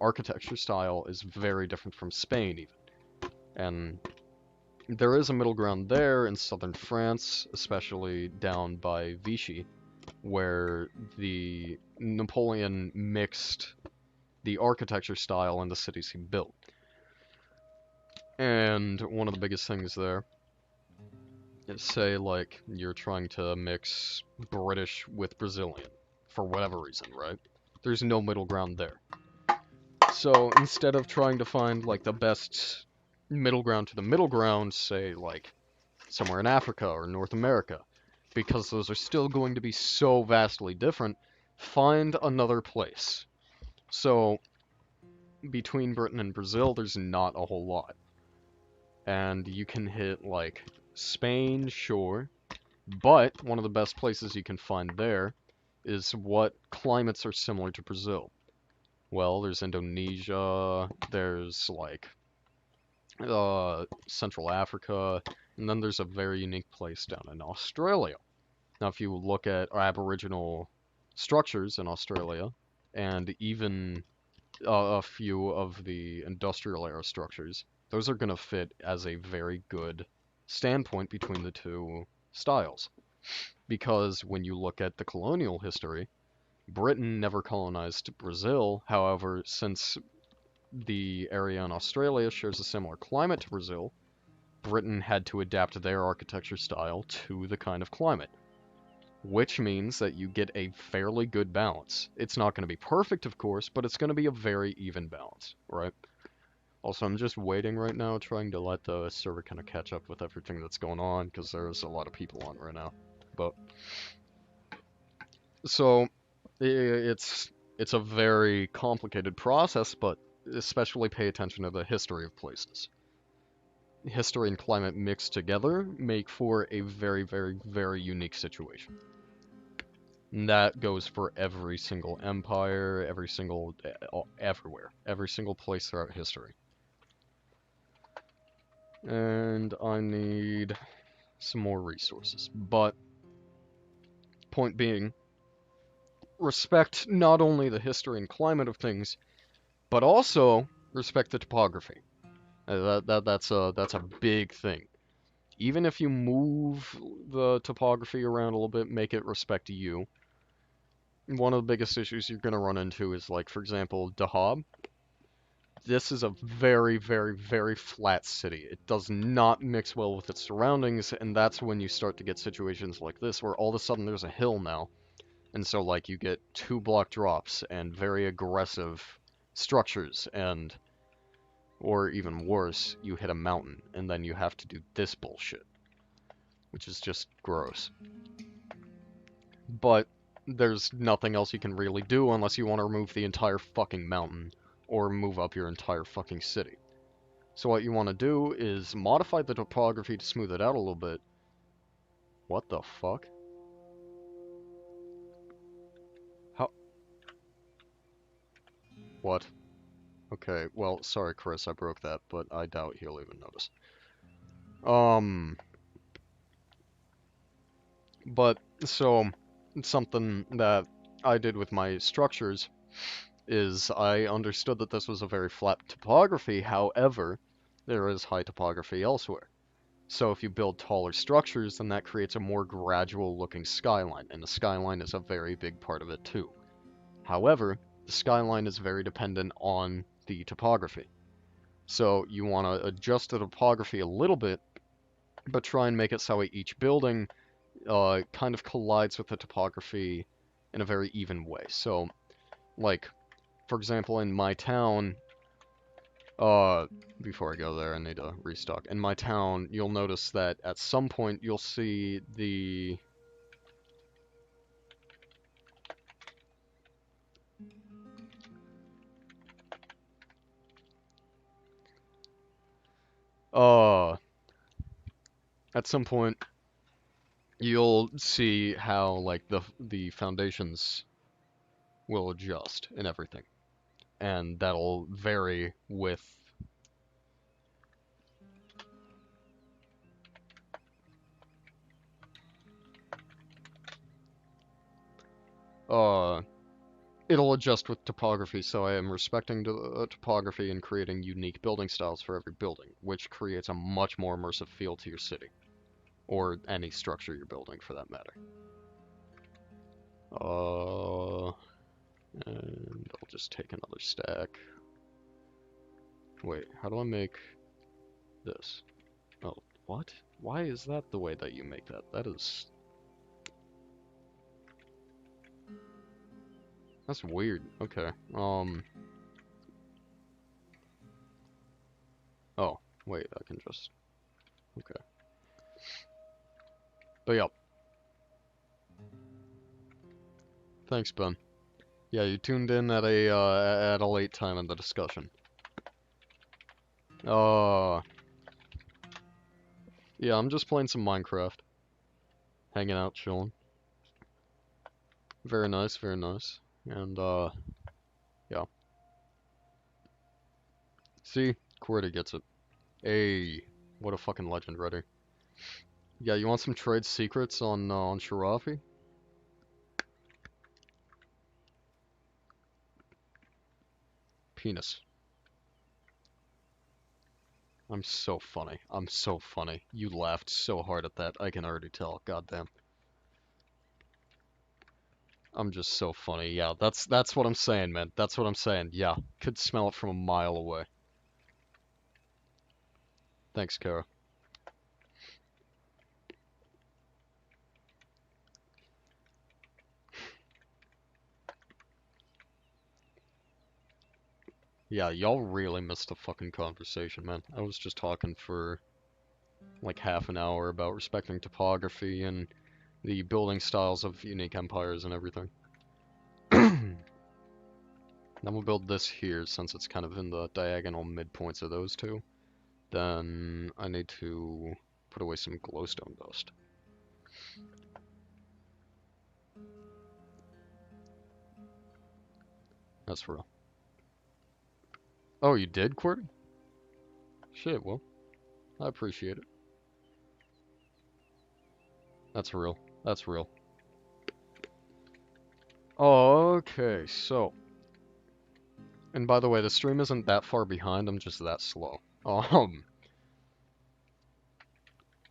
architecture style is very different from Spain even. And there is a middle ground there in southern France, especially down by Vichy, where the Napoleon mixed the architecture style and the cities he built. And one of the biggest things there is, say, like, you're trying to mix British with Brazilian, for whatever reason, right? There's no middle ground there. So instead of trying to find, like, the best middle ground to the middle ground, say, like, somewhere in Africa or North America, because those are still going to be so vastly different, find another place. So between Britain and Brazil, there's not a whole lot. And you can hit, like, Spain, sure, but one of the best places you can find there is what climates are similar to Brazil. Well, there's Indonesia, there's, like, Central Africa, and then there's a very unique place down in Australia. Now, if you look at Aboriginal structures in Australia, and even a few of the industrial era structures, those are going to fit as a very good standpoint between the two styles. Because when you look at the colonial history, Britain never colonized Brazil. However, since the area in Australia shares a similar climate to Brazil, Britain had to adapt their architecture style to the kind of climate, which means that you get a fairly good balance. It's not going to be perfect, of course, but it's going to be a very even balance, right? Also, I'm just waiting right now, trying to let the server kind of catch up with everything that's going on, because there's a lot of people on right now. But so it's a very complicated process, but especially pay attention to the history of places. History and climate mixed together make for a very, very, very unique situation. And that goes for every single empire, everywhere, every single place throughout history. And I need some more resources. But, point being, respect not only the history and climate of things, but also respect the topography. That's a big thing. Even if you move the topography around a little bit, make it respect you. One of the biggest issues you're going to run into is, like, for example, Dahab. this is a very, very, very flat city. It does not mix well with its surroundings, and that's when you start to get situations like this, where all of a sudden there's a hill now. And so, like, you get 2-block drops and very aggressive structures, and, or even worse, you hit a mountain, and then you have to do this bullshit, which is just gross. But there's nothing else you can really do unless you want to remove the entire fucking mountain, or move up your entire fucking city. So what you want to do is modify the topography to smooth it out a little bit. What the fuck? How? What? Okay, well, sorry Chris, I broke that, but I doubt he'll even notice. But, so, something that I did with my structures is I understood that this was a very flat topography, however, there is high topography elsewhere. So if you build taller structures, then that creates a more gradual looking skyline, and the skyline is a very big part of it too. However, the skyline is very dependent on the topography. So you want to adjust the topography a little bit, but try and make it so each building kind of collides with the topography in a very even way. So, like, for example, in my town, before I go there, I need to restock. In my town, you'll notice that at some point you'll see the... at some point you'll see how, like, the foundations will adjust and everything. And that'll vary with... it'll adjust with topography, so I am respecting the topography and creating unique building styles for every building, which creates a much more immersive feel to your city. Or any structure you're building, for that matter. And I'll just take another stack. Wait, how do I make this? Oh, what? Why is that the way that you make that? That's weird. Okay, oh, wait, I can just... Okay. But yeah. Thanks, Ben. Yeah, you tuned in at a late time in the discussion. Yeah, I'm just playing some Minecraft. Hanging out, chilling. Very nice, very nice. And, yeah. See? QWERTY gets it. Hey, what a fucking legend, ready. Yeah, you want some trade secrets on Shirafi? Penis. I'm so funny. I'm so funny. You laughed so hard at that, I can already tell. Goddamn. I'm just so funny. Yeah, that's what I'm saying, man. That's what I'm saying. Yeah, could smell it from a mile away. Thanks, Kara. Yeah, y'all really missed the fucking conversation, man. I was just talking for like half an hour about respecting topography and the building styles of unique empires and everything. Then we'll build this here, since it's kind of in the diagonal midpoints of those two. Then I need to put away some glowstone dust. That's for real. Oh, you did, QWERTY? Shit, well, I appreciate it. That's real. That's real. Okay, so... And by the way, the stream isn't that far behind, I'm just that slow. I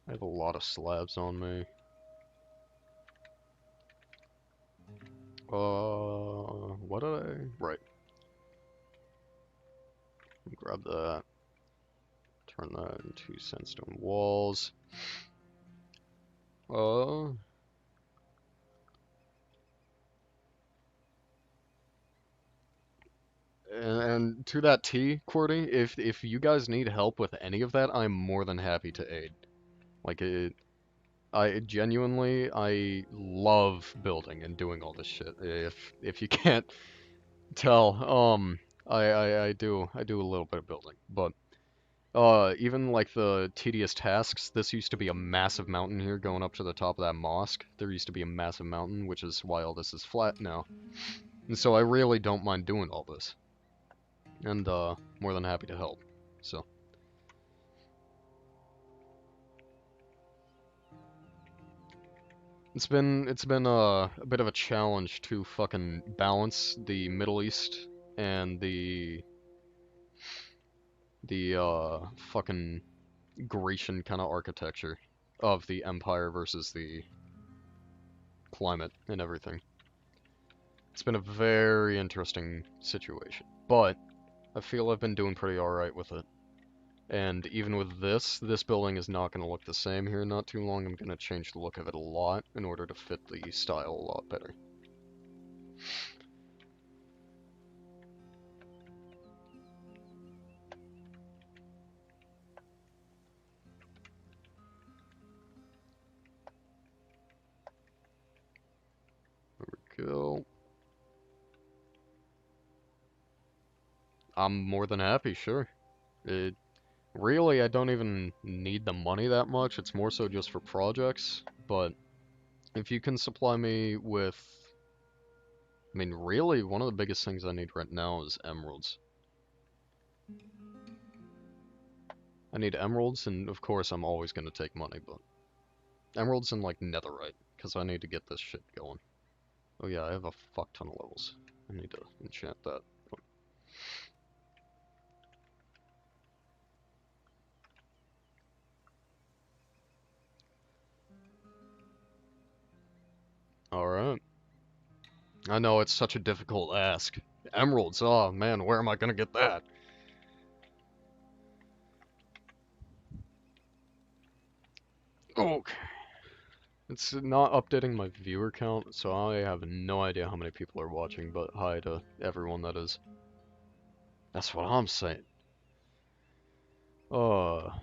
have a lot of slabs on me. What did I... Right. Grab that. Turn that into sandstone walls. And to that T, Cordy, if you guys need help with any of that, I'm more than happy to aid. Like, I genuinely, I love building and doing all this shit. If you can't tell, I do a little bit of building, but even like the tedious tasks, this used to be a massive mountain here going up to the top of that mosque. There used to be a massive mountain, which is why all this is flat now. And so I really don't mind doing all this. And more than happy to help. So it's been a bit of a challenge to fucking balance the Middle East and the fucking Grecian kind of architecture of the empire versus the climate and everything. It's been a very interesting situation, but I feel I've been doing pretty alright with it. And even with this building is not going to look the same here in not too long. I'm going to change the look of it a lot in order to fit the style a lot better. There we go. I'm more than happy, sure. Really, I don't even need the money that much. It's more so just for projects. But if you can supply me with... I mean, really, one of the biggest things I need right now is emeralds. I need emeralds, and of course I'm always going to take money, but... Emeralds and, like, netherite, because I need to get this shit going. Oh yeah, I have a fuck ton of levels. I need to enchant that. Alright. I know, it's such a difficult ask. Emeralds, oh man, where am I gonna get that? Okay. It's not updating my viewer count, so I have no idea how many people are watching, but hi to everyone that is. That's what I'm saying. What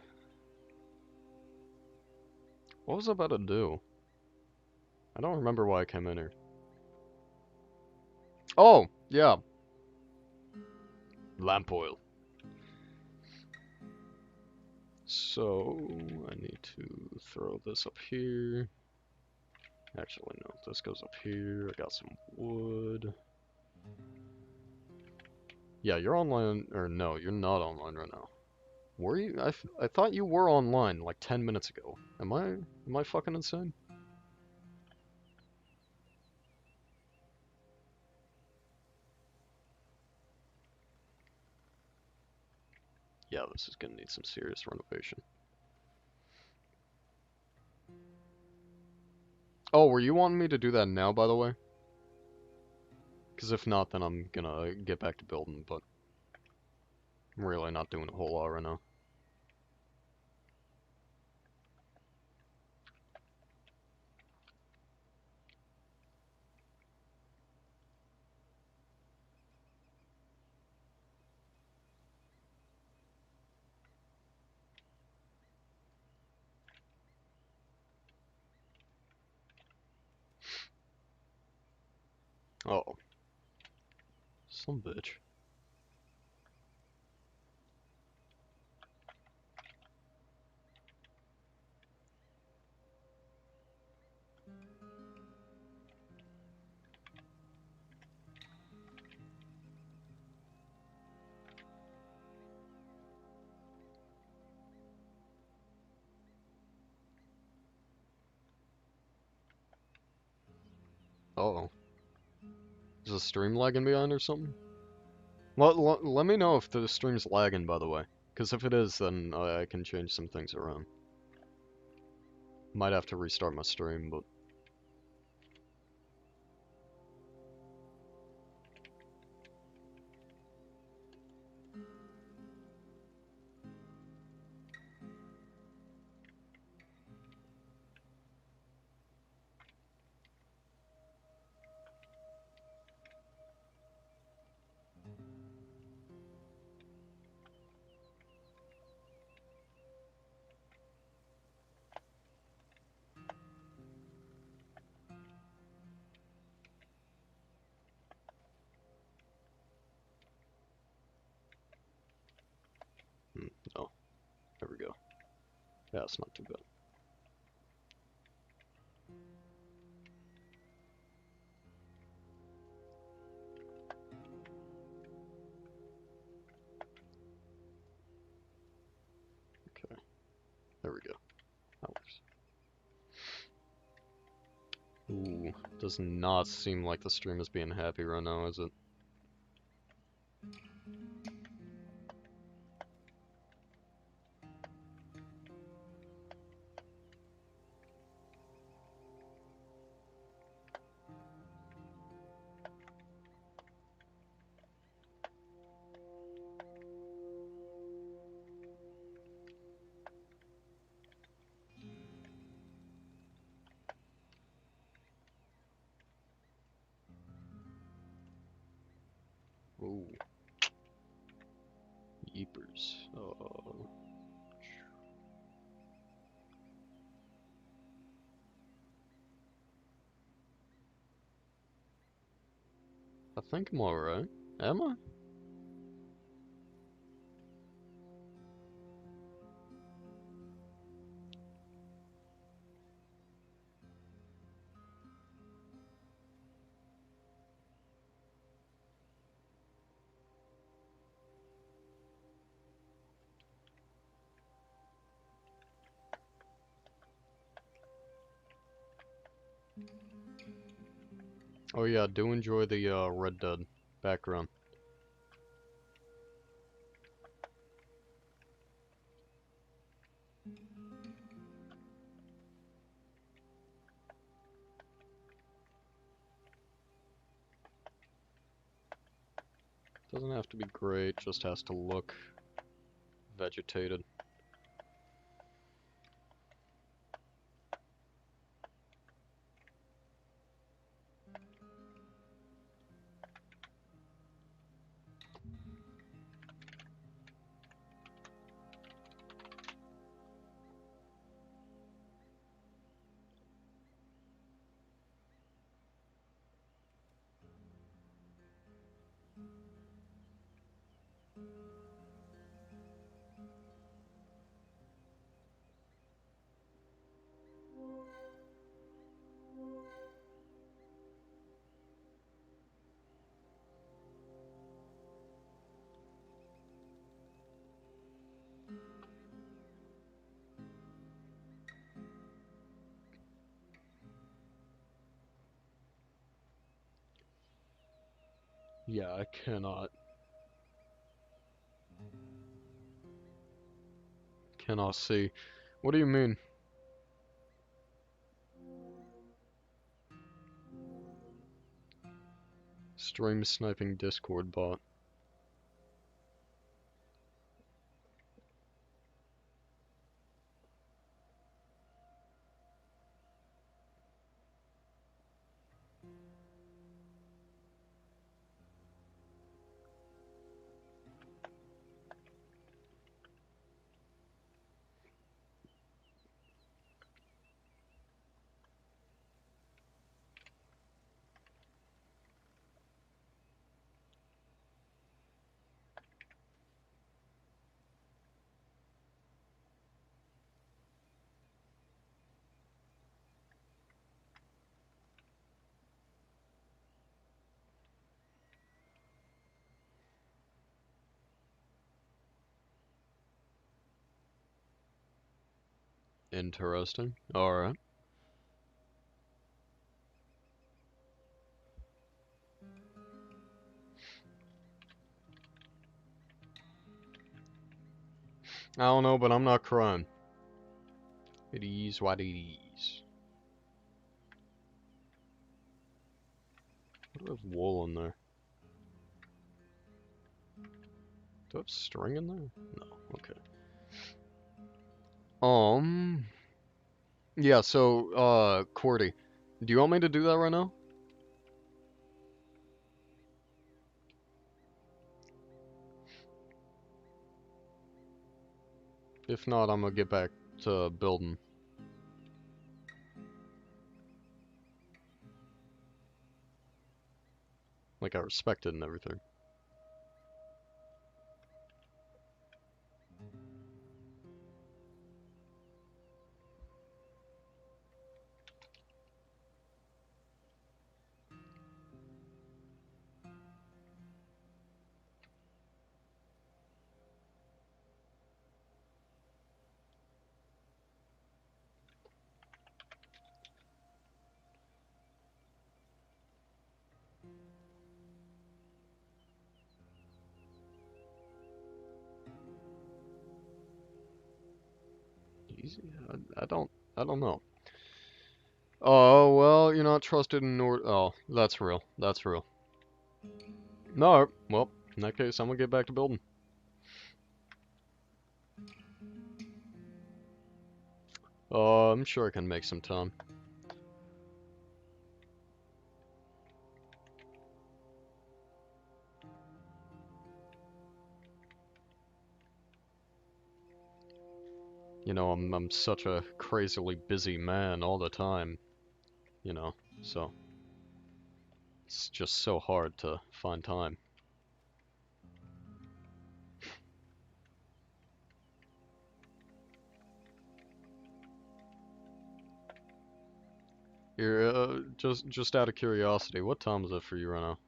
was I about to do? I don't remember why I came in here. Oh, yeah. Lamp oil. So, I need to throw this up here. Actually, no, this goes up here. I got some wood. Yeah, you're online, or no, you're not online right now. Were you? I thought you were online like 10 minutes ago. Am I fucking insane? Yeah, this is gonna need some serious renovation. Oh, were you wanting me to do that now, by the way? Because if not, then I'm gonna get back to building, but I'm really not doing a whole lot right now. Oh, some bitch. Uh oh. Is the stream lagging behind or something? Let me know if the stream's lagging, by the way. Because if it is, then I can change some things around. Might have to restart my stream, but... Yeah, it's not too bad. Okay, there we go. That works. Ooh, does not seem like the stream is being happy right now, is it? Ooh. Yeepers. I think I'm alright. Am I? Oh yeah, do enjoy the Red Dead background. Doesn't have to be great, just has to look vegetated. Yeah, I cannot see. What do you mean? Stream sniping Discord bot. Interesting. Alright. I don't know, but I'm not crying. It is what it is. What do I have wool in there? Do I have string in there? No. Okay. Yeah, so, Cordy, do you want me to do that right now? If not, I'm gonna get back to building. Like I respect it and everything. I don't know. Oh, well, you're not trusted in oh, that's real. That's real. No, well, in that case, I'm gonna get back to building. I'm sure I can make some time. You know, I'm such a crazily busy man all the time, you know, so it's just so hard to find time. Here, just out of curiosity, what time is it for you right now?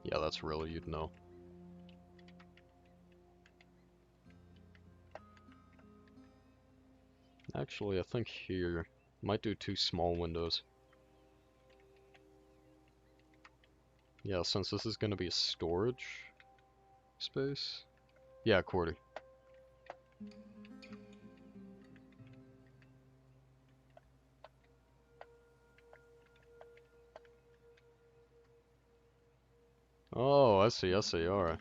Yeah, that's really, you'd know. Actually, I think here, might do 2 small windows. Yeah, since this is gonna be a storage space. Yeah, Cordy. Oh, I see, alright.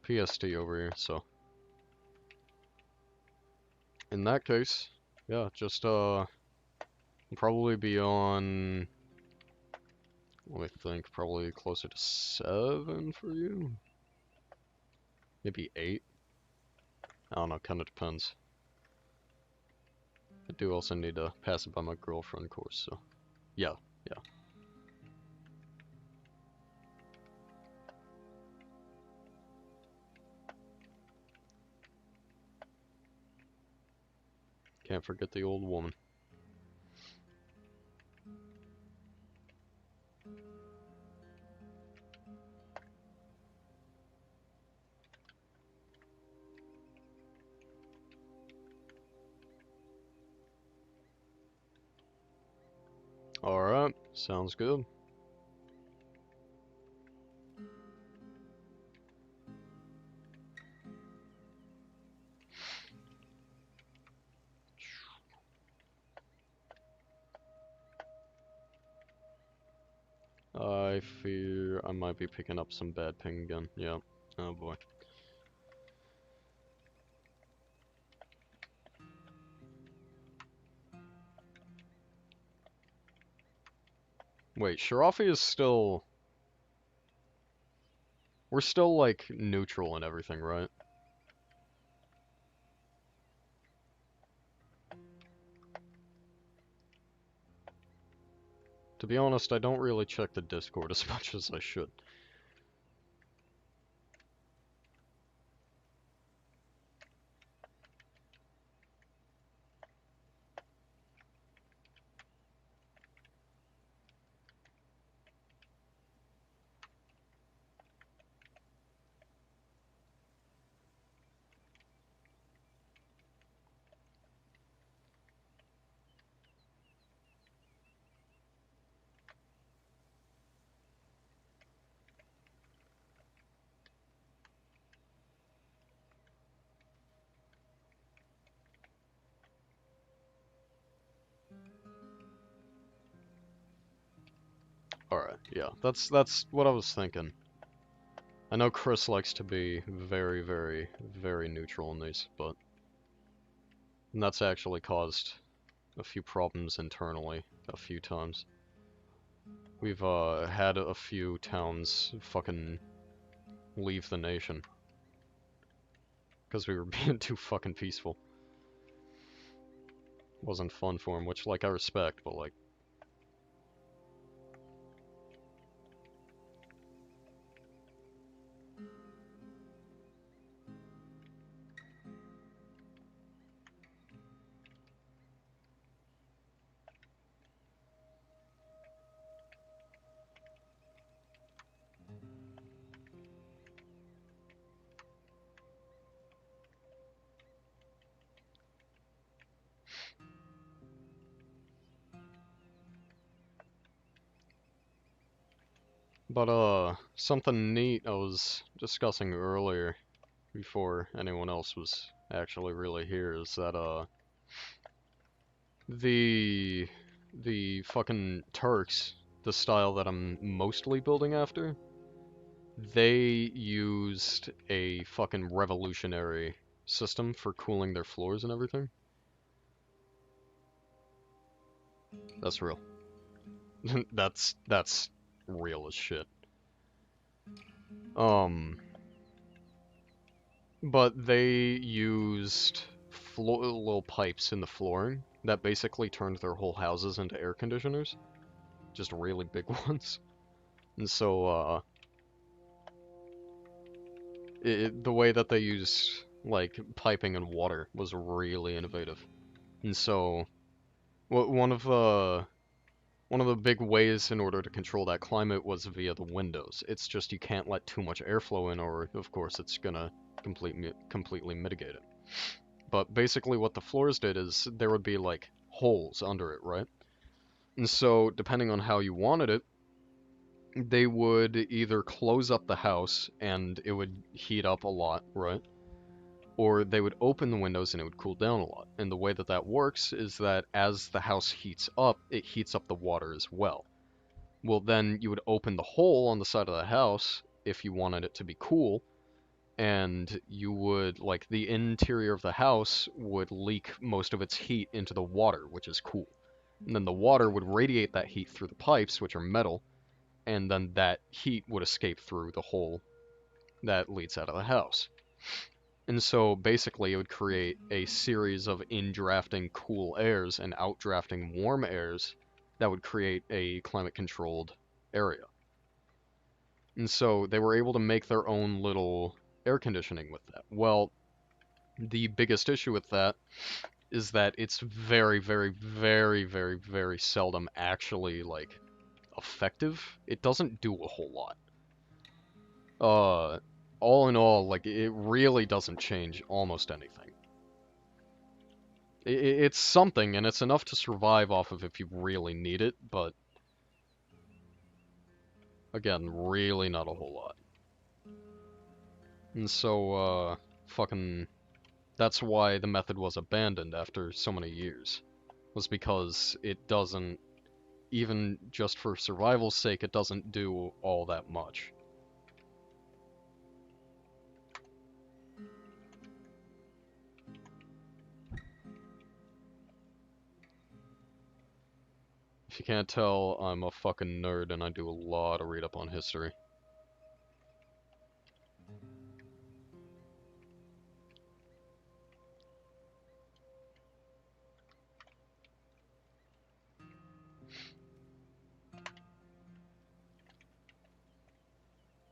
PST over here, so. In that case, yeah, just, probably be on, let me think, probably closer to 7 for you? Maybe 8? I don't know, kinda depends. I do also need to pass it by my girlfriend, of course, so. Yeah, yeah. Can't forget the old woman. Alright, sounds good. I fear I might be picking up some bad ping again. Yeah. Oh boy. Wait, Shirafi is still... We're still, like, neutral and everything, right? To be honest, I don't really check the Discord as much as I should. Alright, yeah, that's what I was thinking. I know Chris likes to be very, very, very neutral in these, but... And that's actually caused a few problems internally a few times. We've, had a few towns fucking leave the nation. Because we were being too fucking peaceful. Wasn't fun for him, which, like, I respect, but, like... But, something neat I was discussing earlier, before anyone else was actually really here, is that, the fucking Turks, the style that I'm mostly building after, they used a fucking revolutionary system for cooling their floors and everything. That's real. That's real as shit. But they used little pipes in the flooring that basically turned their whole houses into air conditioners. Just really big ones. And so, the way that they used, like, piping and water was really innovative. And so, one of the big ways in order to control that climate was via the windows. It's just you can't let too much airflow in, or of course it's gonna completely mitigate it. But basically what the floors did is there would be like holes under it, right? And so depending on how you wanted it, they would either close up the house and it would heat up a lot, right? Or they would open the windows and it would cool down a lot. And the way that that works is that as the house heats up, it heats up the water as well. Well, then you would open the hole on the side of the house if you wanted it to be cool, and you would, like, the interior of the house would leak most of its heat into the water, which is cool. And then the water would radiate that heat through the pipes, which are metal, and then that heat would escape through the hole that leads out of the house. And so basically it would create a series of in-drafting cool airs and out-drafting warm airs that would create a climate-controlled area. And so they were able to make their own little air conditioning with that. Well, the biggest issue with that is that it's very seldom actually, like, effective. It doesn't do a whole lot. All in all, like, it really doesn't change almost anything. It's something, and it's enough to survive off of if you really need it, but again, really not a whole lot. And so, fucking, that's why the method was abandoned after so many years, was because it doesn't, even just for survival's sake, it doesn't do all that much. If you can't tell, I'm a fucking nerd and I do a lot of read up on history.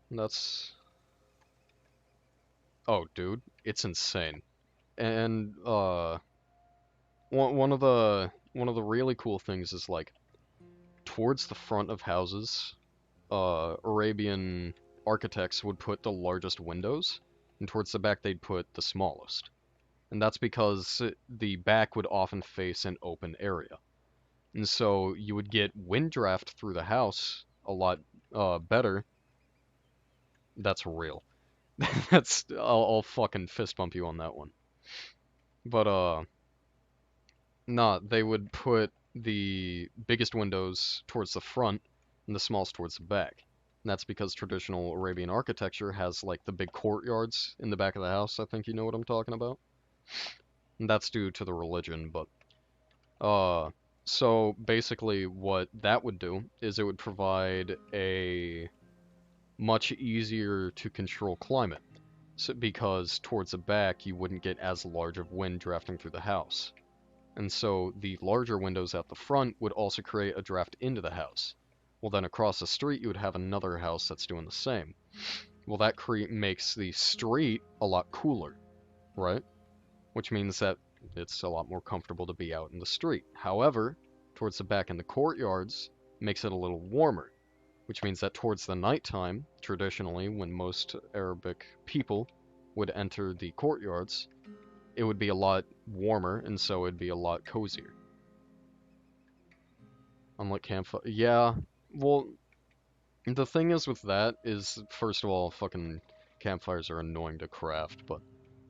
That's... Oh, dude, it's insane. And, one of the really cool things is, like, towards the front of houses, Arabian architects would put the largest windows, and towards the back they'd put the smallest. And that's because the back would often face an open area. And so you would get wind draft through the house a lot better. That's real. I'll fucking fist bump you on that one. But nah, they would put the biggest windows towards the front and the smallest towards the back. And that's because traditional Arabian architecture has, like, the big courtyards in the back of the house. I think you know what I'm talking about. And that's due to the religion, but so basically what that would do is it would provide a much easier to control climate. So, because towards the back you wouldn't get as large of wind drafting through the house. And so the larger windows at the front would also create a draft into the house. Well, then across the street you would have another house that's doing the same. Well, that makes the street a lot cooler, right? Which means that it's a lot more comfortable to be out in the street. However, towards the back in the courtyards makes it a little warmer, which means that towards the nighttime, traditionally when most Arabic people would enter the courtyards, it would be a lot warmer, and so it'd be a lot cozier. Unlike campfire, yeah, well, The thing is with that is, first of all, fucking campfires are annoying to craft, but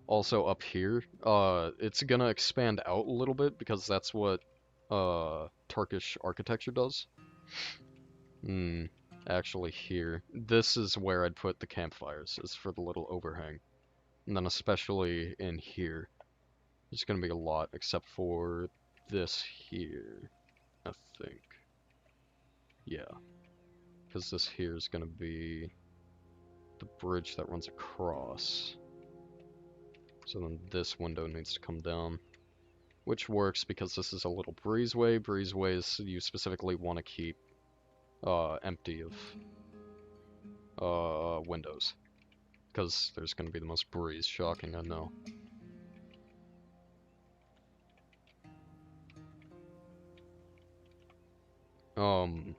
also up here, it's gonna expand out a little bit because that's what, Turkish architecture does. Hmm, actually here, this is where I'd put the campfires, is for the little overhang. And then especially in here, there's gonna be a lot, except for this here, I think. Yeah, because this here is gonna be the bridge that runs across. So then this window needs to come down, which works because this is a little breezeway. Breezeways you specifically want to keep empty of windows, because there's going to be the most breeze. Shocking, I know. Um,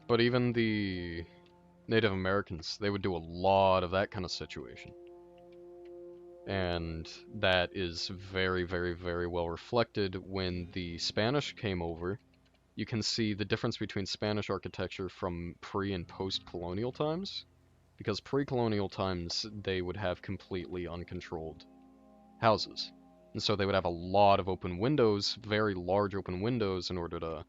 but even the Native Americans, they would do a lot of that kind of situation. And that is very, very, very well reflected when the Spanish came over. You can see the difference between Spanish architecture from pre and post-colonial times, because pre-colonial times they would have completely uncontrolled houses. And so they would have a lot of open windows, very large open windows, in order to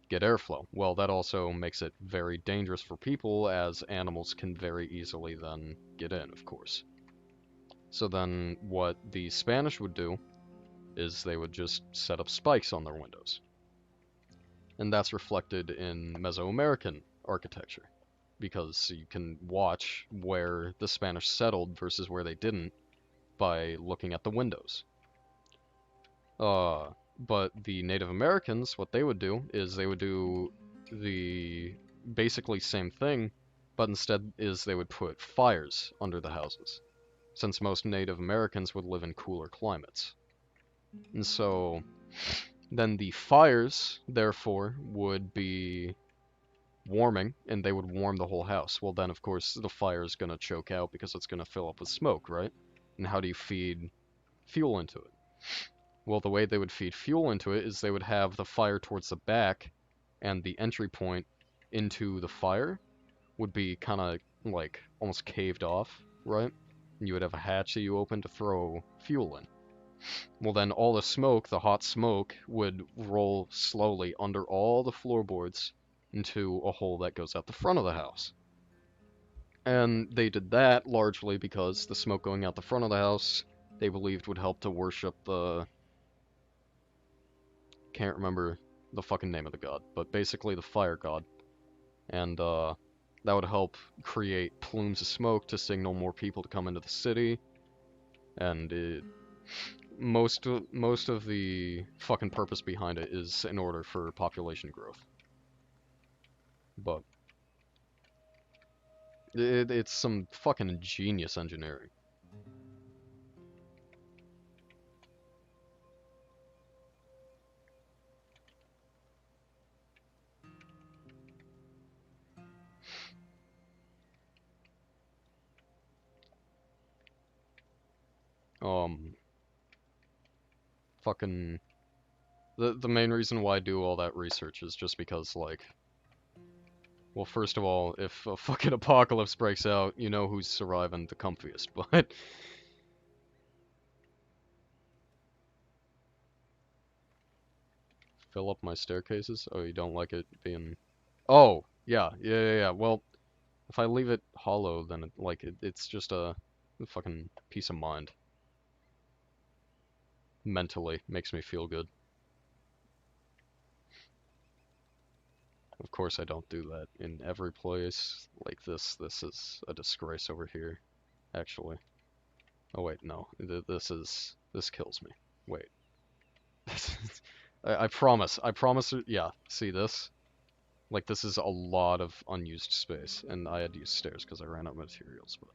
get airflow. Well, that also makes it very dangerous for people, as animals can very easily then get in, of course. So then what the Spanish would do is they would just set up spikes on their windows. And that's reflected in Mesoamerican architecture, because you can watch where the Spanish settled versus where they didn't by looking at the windows. But the Native Americans, what they would do is they would do the basically same thing, but instead is they would put fires under the houses, since most Native Americans would live in cooler climates. And so then the fires, therefore, would be warming, and they would warm the whole house. Well, then, of course, the fire is going to choke out because it's going to fill up with smoke, right? And how do you feed fuel into it? Well, the way they would feed fuel into it is they would have the fire towards the back, and the entry point into the fire would be kind of like almost caved off, right? And you would have a hatch that you open to throw fuel in. Well, then all the smoke, the hot smoke, would roll slowly under all the floorboards into a hole that goes out the front of the house. And they did that largely because the smoke going out the front of the house, they believed would help to worship the... can't remember the fucking name of the god, but basically the fire god. And that would help create plumes of smoke to signal more people to come into the city. And most of the fucking purpose behind it is in order for population growth. But it's some fucking ingenious engineering. Um, fucking the main reason why I do all that research is just because, like, well, first of all, if a fucking apocalypse breaks out, you know who's surviving the comfiest, but fill up my staircases? Oh, you don't like it being... Oh, yeah. Well, if I leave it hollow, then it's just a fucking peace of mind. Mentally, makes me feel good. Of course I don't do that in every place. Like this is a disgrace over here, actually. Oh wait, no. This kills me. Wait. I promise. I promise. Yeah, see this? Like, this is a lot of unused space, and I had to use stairs because I ran out of materials, but...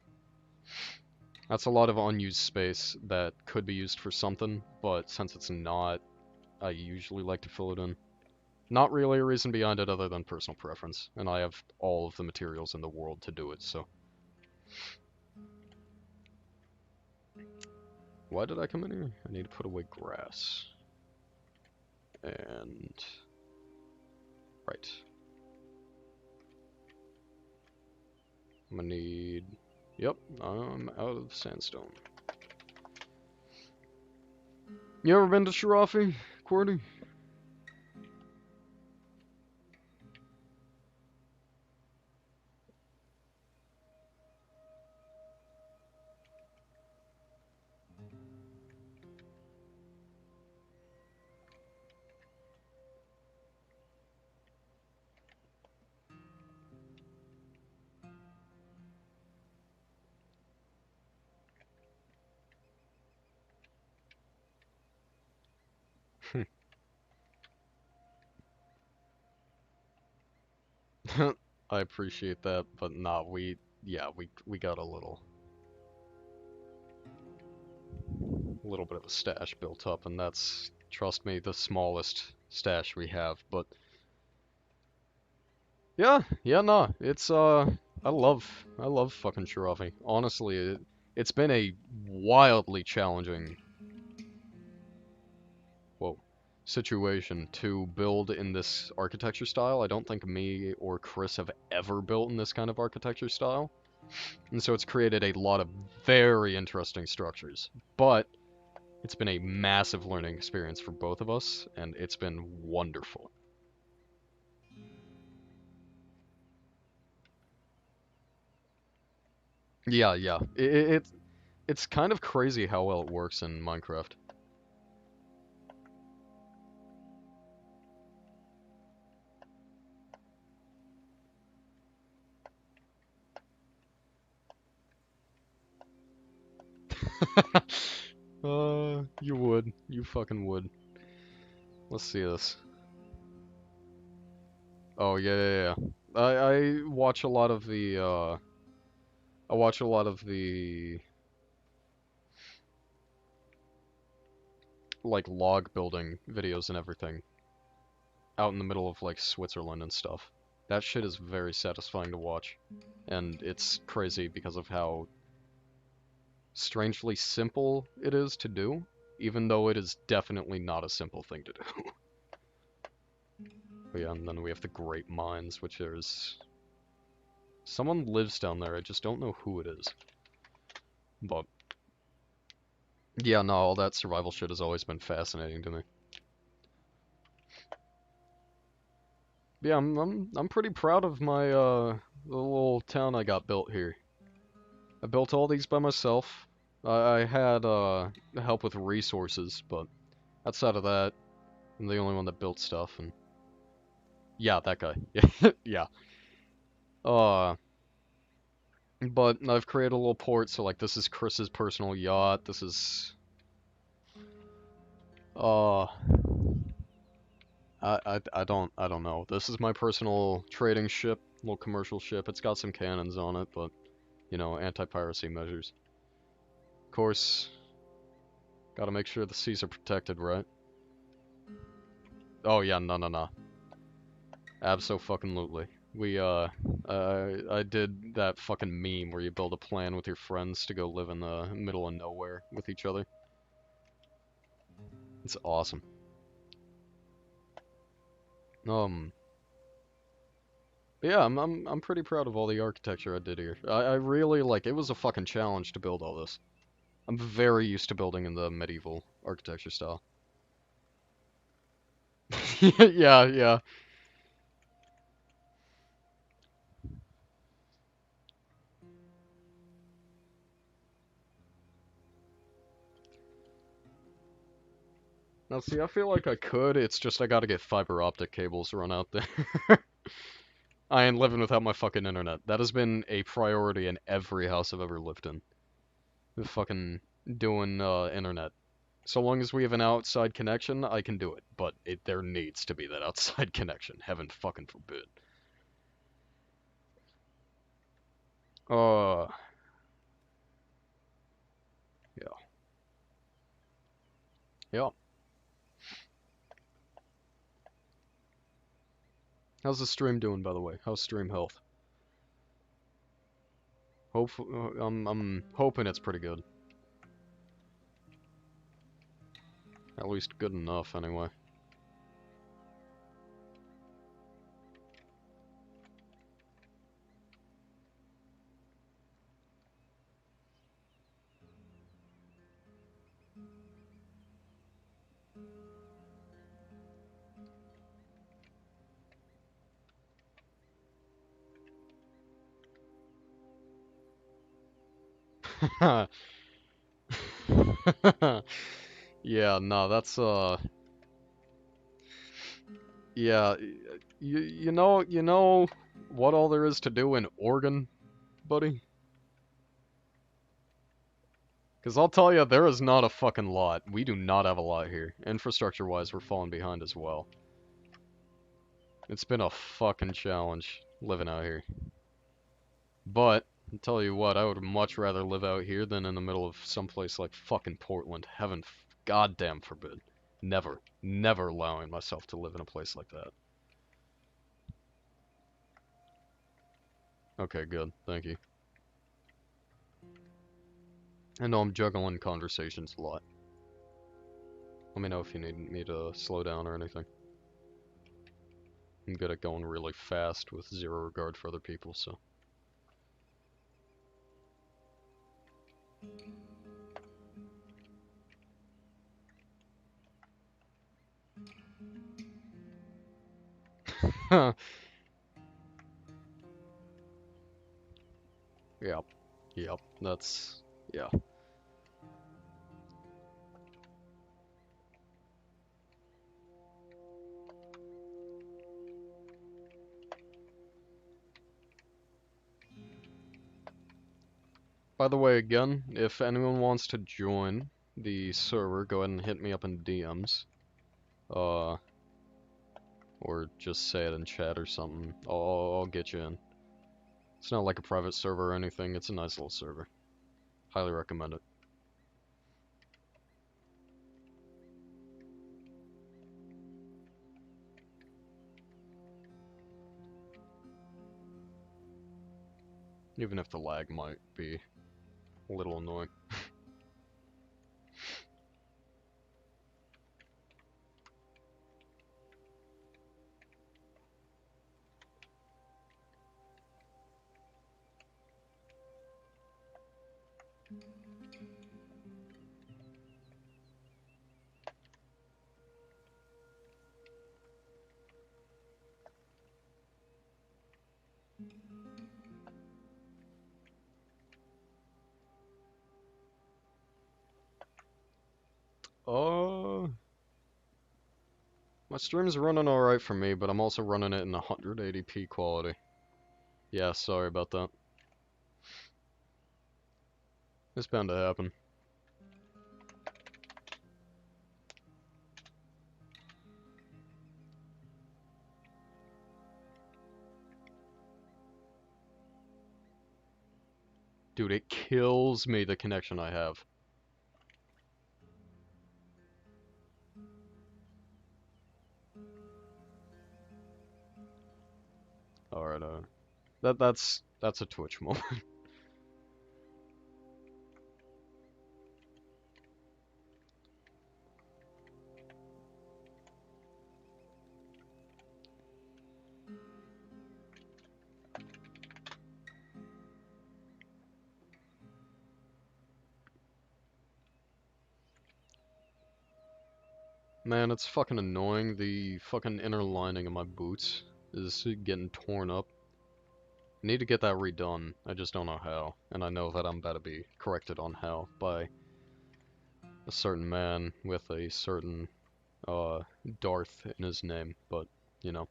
That's a lot of unused space that could be used for something, but since it's not, I usually like to fill it in. Not really a reason behind it other than personal preference, and I have all of the materials in the world to do it, so... Why did I come in here? I need to put away grass. And... Right. I'm gonna need... Yep, I'm out of sandstone. You ever been to Shirafi, Cordy? I appreciate that, but nah, yeah, we got a little bit of a stash built up, and that's, trust me, the smallest stash we have, but yeah, nah, it's, I love fucking Shirafi. Honestly, it's been a wildly challenging, whoa, situation to build in this architecture style. I don't think me or Chris have ever built in this kind of architecture style. And so it's created a lot of very interesting structures. But it's been a massive learning experience for both of us, and it's been wonderful. Yeah. It's kind of crazy how well it works in Minecraft. You would. You fucking would. Let's see this. Oh, yeah. I watch a lot of the, I watch a lot of the, like, log building videos and everything out in the middle of, like, Switzerland and stuff. That shit is very satisfying to watch. And it's crazy because of how strangely simple it is to do, even though it is definitely not a simple thing to do. But yeah, and then we have the Great Mines, which there's... Someone lives down there, I just don't know who it is. But... Yeah, no, all that survival shit has always been fascinating to me. Yeah, I'm pretty proud of my, the little town I got built here. I built all these by myself. I had, help with resources, but outside of that, I'm the only one that built stuff, and... Yeah, that guy. Yeah. Uh, but I've created a little port, so like this is Chris's personal yacht. This is uh I don't know. This is my personal trading ship, little commercial ship. It's got some cannons on it, but you know, anti-piracy measures. Of course, gotta make sure the seas are protected, right? Oh yeah, no. Abso-fucking-lutely. We I did that fucking meme where you build a plan with your friends to go live in the middle of nowhere with each other. It's awesome. Um, yeah, I'm pretty proud of all the architecture I did here. I really like, it was a fucking challenge to build all this. I'm very used to building in the medieval architecture style. Yeah. Now see, I feel like I could, it's just I gotta get fiber optic cables run out there. I ain't living without my fucking internet. That has been a priority in every house I've ever lived in. The fucking doing internet. So long as we have an outside connection, I can do it. But there needs to be that outside connection. Heaven fucking forbid. Uh, yeah. Yeah. How's the stream doing, by the way? How's stream health? I'm hoping it's pretty good. At least good enough, anyway. Yeah, no, that's yeah, you know what all there is to do in Oregon, buddy? Because I'll tell you, there is not a fucking lot. We do not have a lot here. Infrastructure-wise, we're falling behind as well. It's been a fucking challenge living out here. But, I'll tell you what, I would much rather live out here than in the middle of someplace like fucking Portland. Heaven goddamn forbid. Never, never allowing myself to live in a place like that. Okay, good. Thank you. I know I'm juggling conversations a lot. Let me know if you need me to slow down or anything. I'm good at going really fast with zero regard for other people, so. Yep. Yep. That's... yeah. By the way, again, if anyone wants to join the server, go ahead and hit me up in DMs. Or just say it in chat or something. I'll get you in. It's not like a private server or anything, it's a nice little server. Highly recommend it. Even if the lag might be a little annoying. Uh, my stream's running alright for me, but I'm also running it in 180p quality. Yeah, sorry about that. It's bound to happen. Dude, it kills me the connection I have. Alright, that's a Twitch moment. Man, it's fucking annoying. The fucking inner lining of my boots is getting torn up. I need to get that redone. I just don't know how. And I know that I'm about to be corrected on how by a certain man with a certain, Darth in his name. But, you know.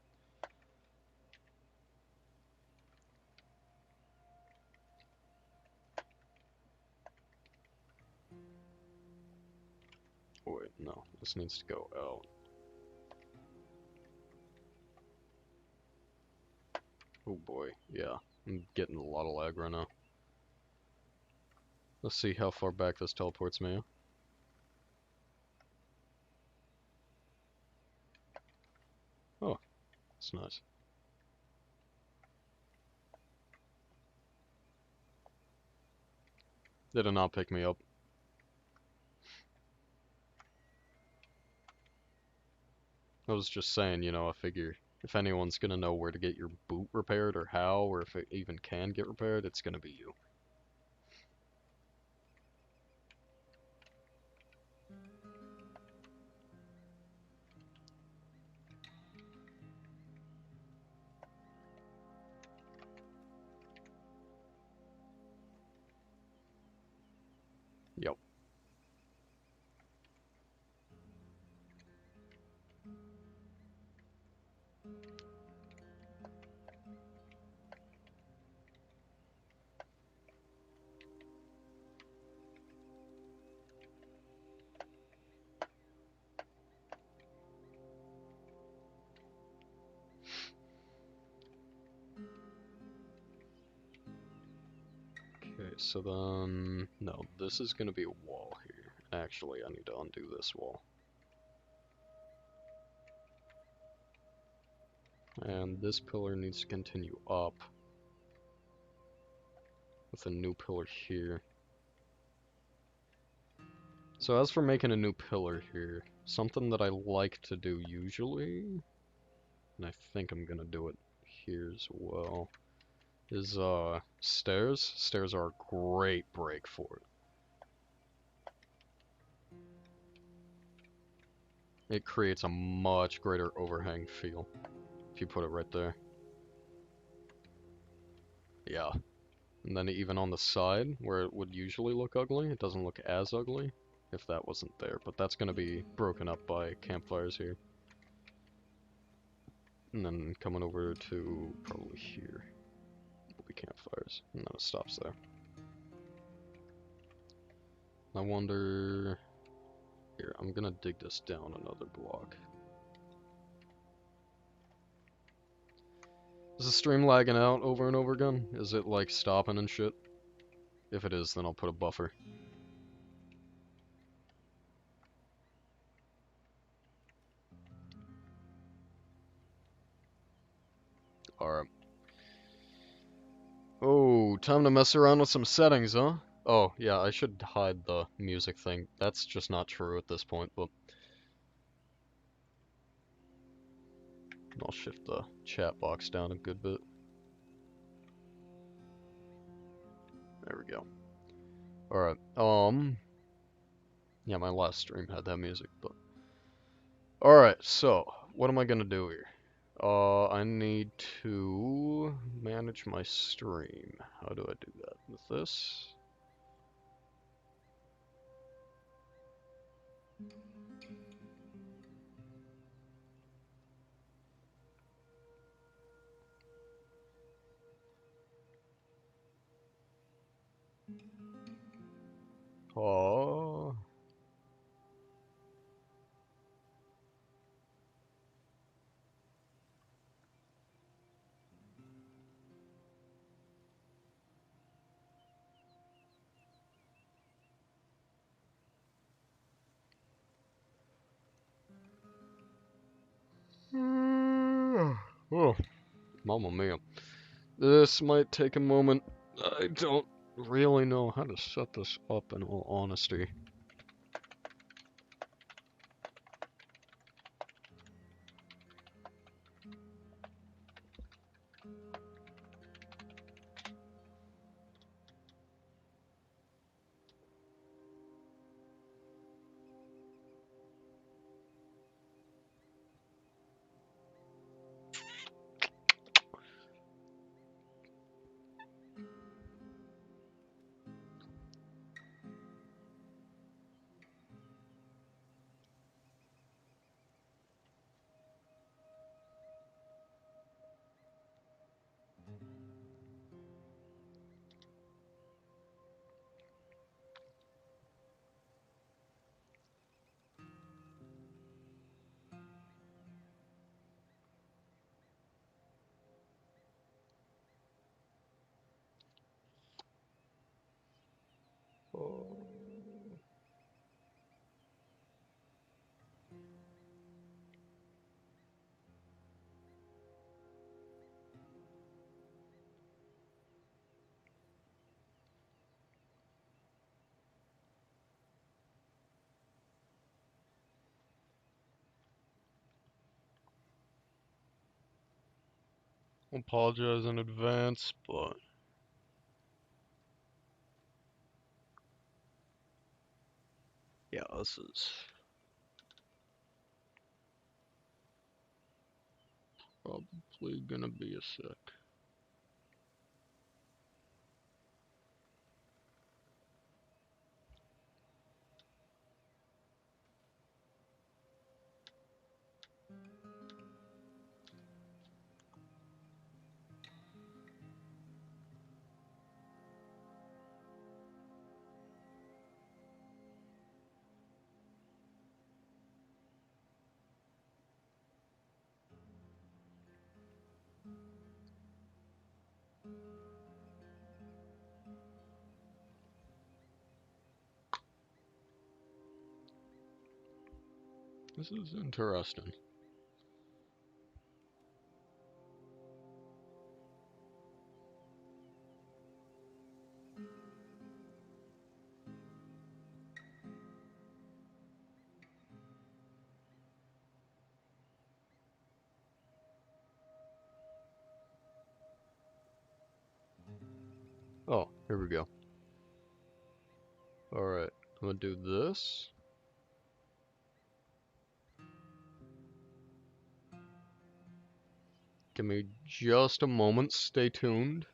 Wait, no. This needs to go out. Oh boy, yeah. I'm getting a lot of lag right now. Let's see how far back this teleports me. Oh, that's nice. They did not pick me up. I was just saying, you know, I figure if anyone's gonna know where to get your boot repaired or how, or if it even can get repaired, it's gonna be you. Yep. Okay, so then, no, this is gonna be a wall here. Actually, I need to undo this wall. And this pillar needs to continue up with a new pillar here. So as for making a new pillar here, something that I like to do usually, and I think I'm gonna do it here as well, is stairs. Stairs are a great break for it. It creates a much greater overhang feel if you put it right there. Yeah. And then even on the side, where it would usually look ugly, it doesn't look as ugly if that wasn't there. But that's going to be broken up by campfires here. And then coming over to probably here will be campfires. And then it stops there. I wonder... Here, I'm going to dig this down another block. Is the stream lagging out over and over again? Is it like stopping and shit? If it is, then I'll put a buffer. Alright. Oh, time to mess around with some settings, huh? Oh, yeah, I should hide the music thing. That's just not true at this point, but... I'll shift the chat box down a good bit. There we go. Alright, yeah, my last stream had that music, but... Alright, so, what am I gonna do here? I need to manage my stream. How do I do that? With this? Oh. Oh, mamma mia. This might take a moment. I don't really know how to set this up in all honesty. Oh. Apologize in advance, but yeah, this is probably gonna be a sec. This is interesting. Oh, here we go. Alright, I'm gonna do this. Give me just a moment, stay tuned.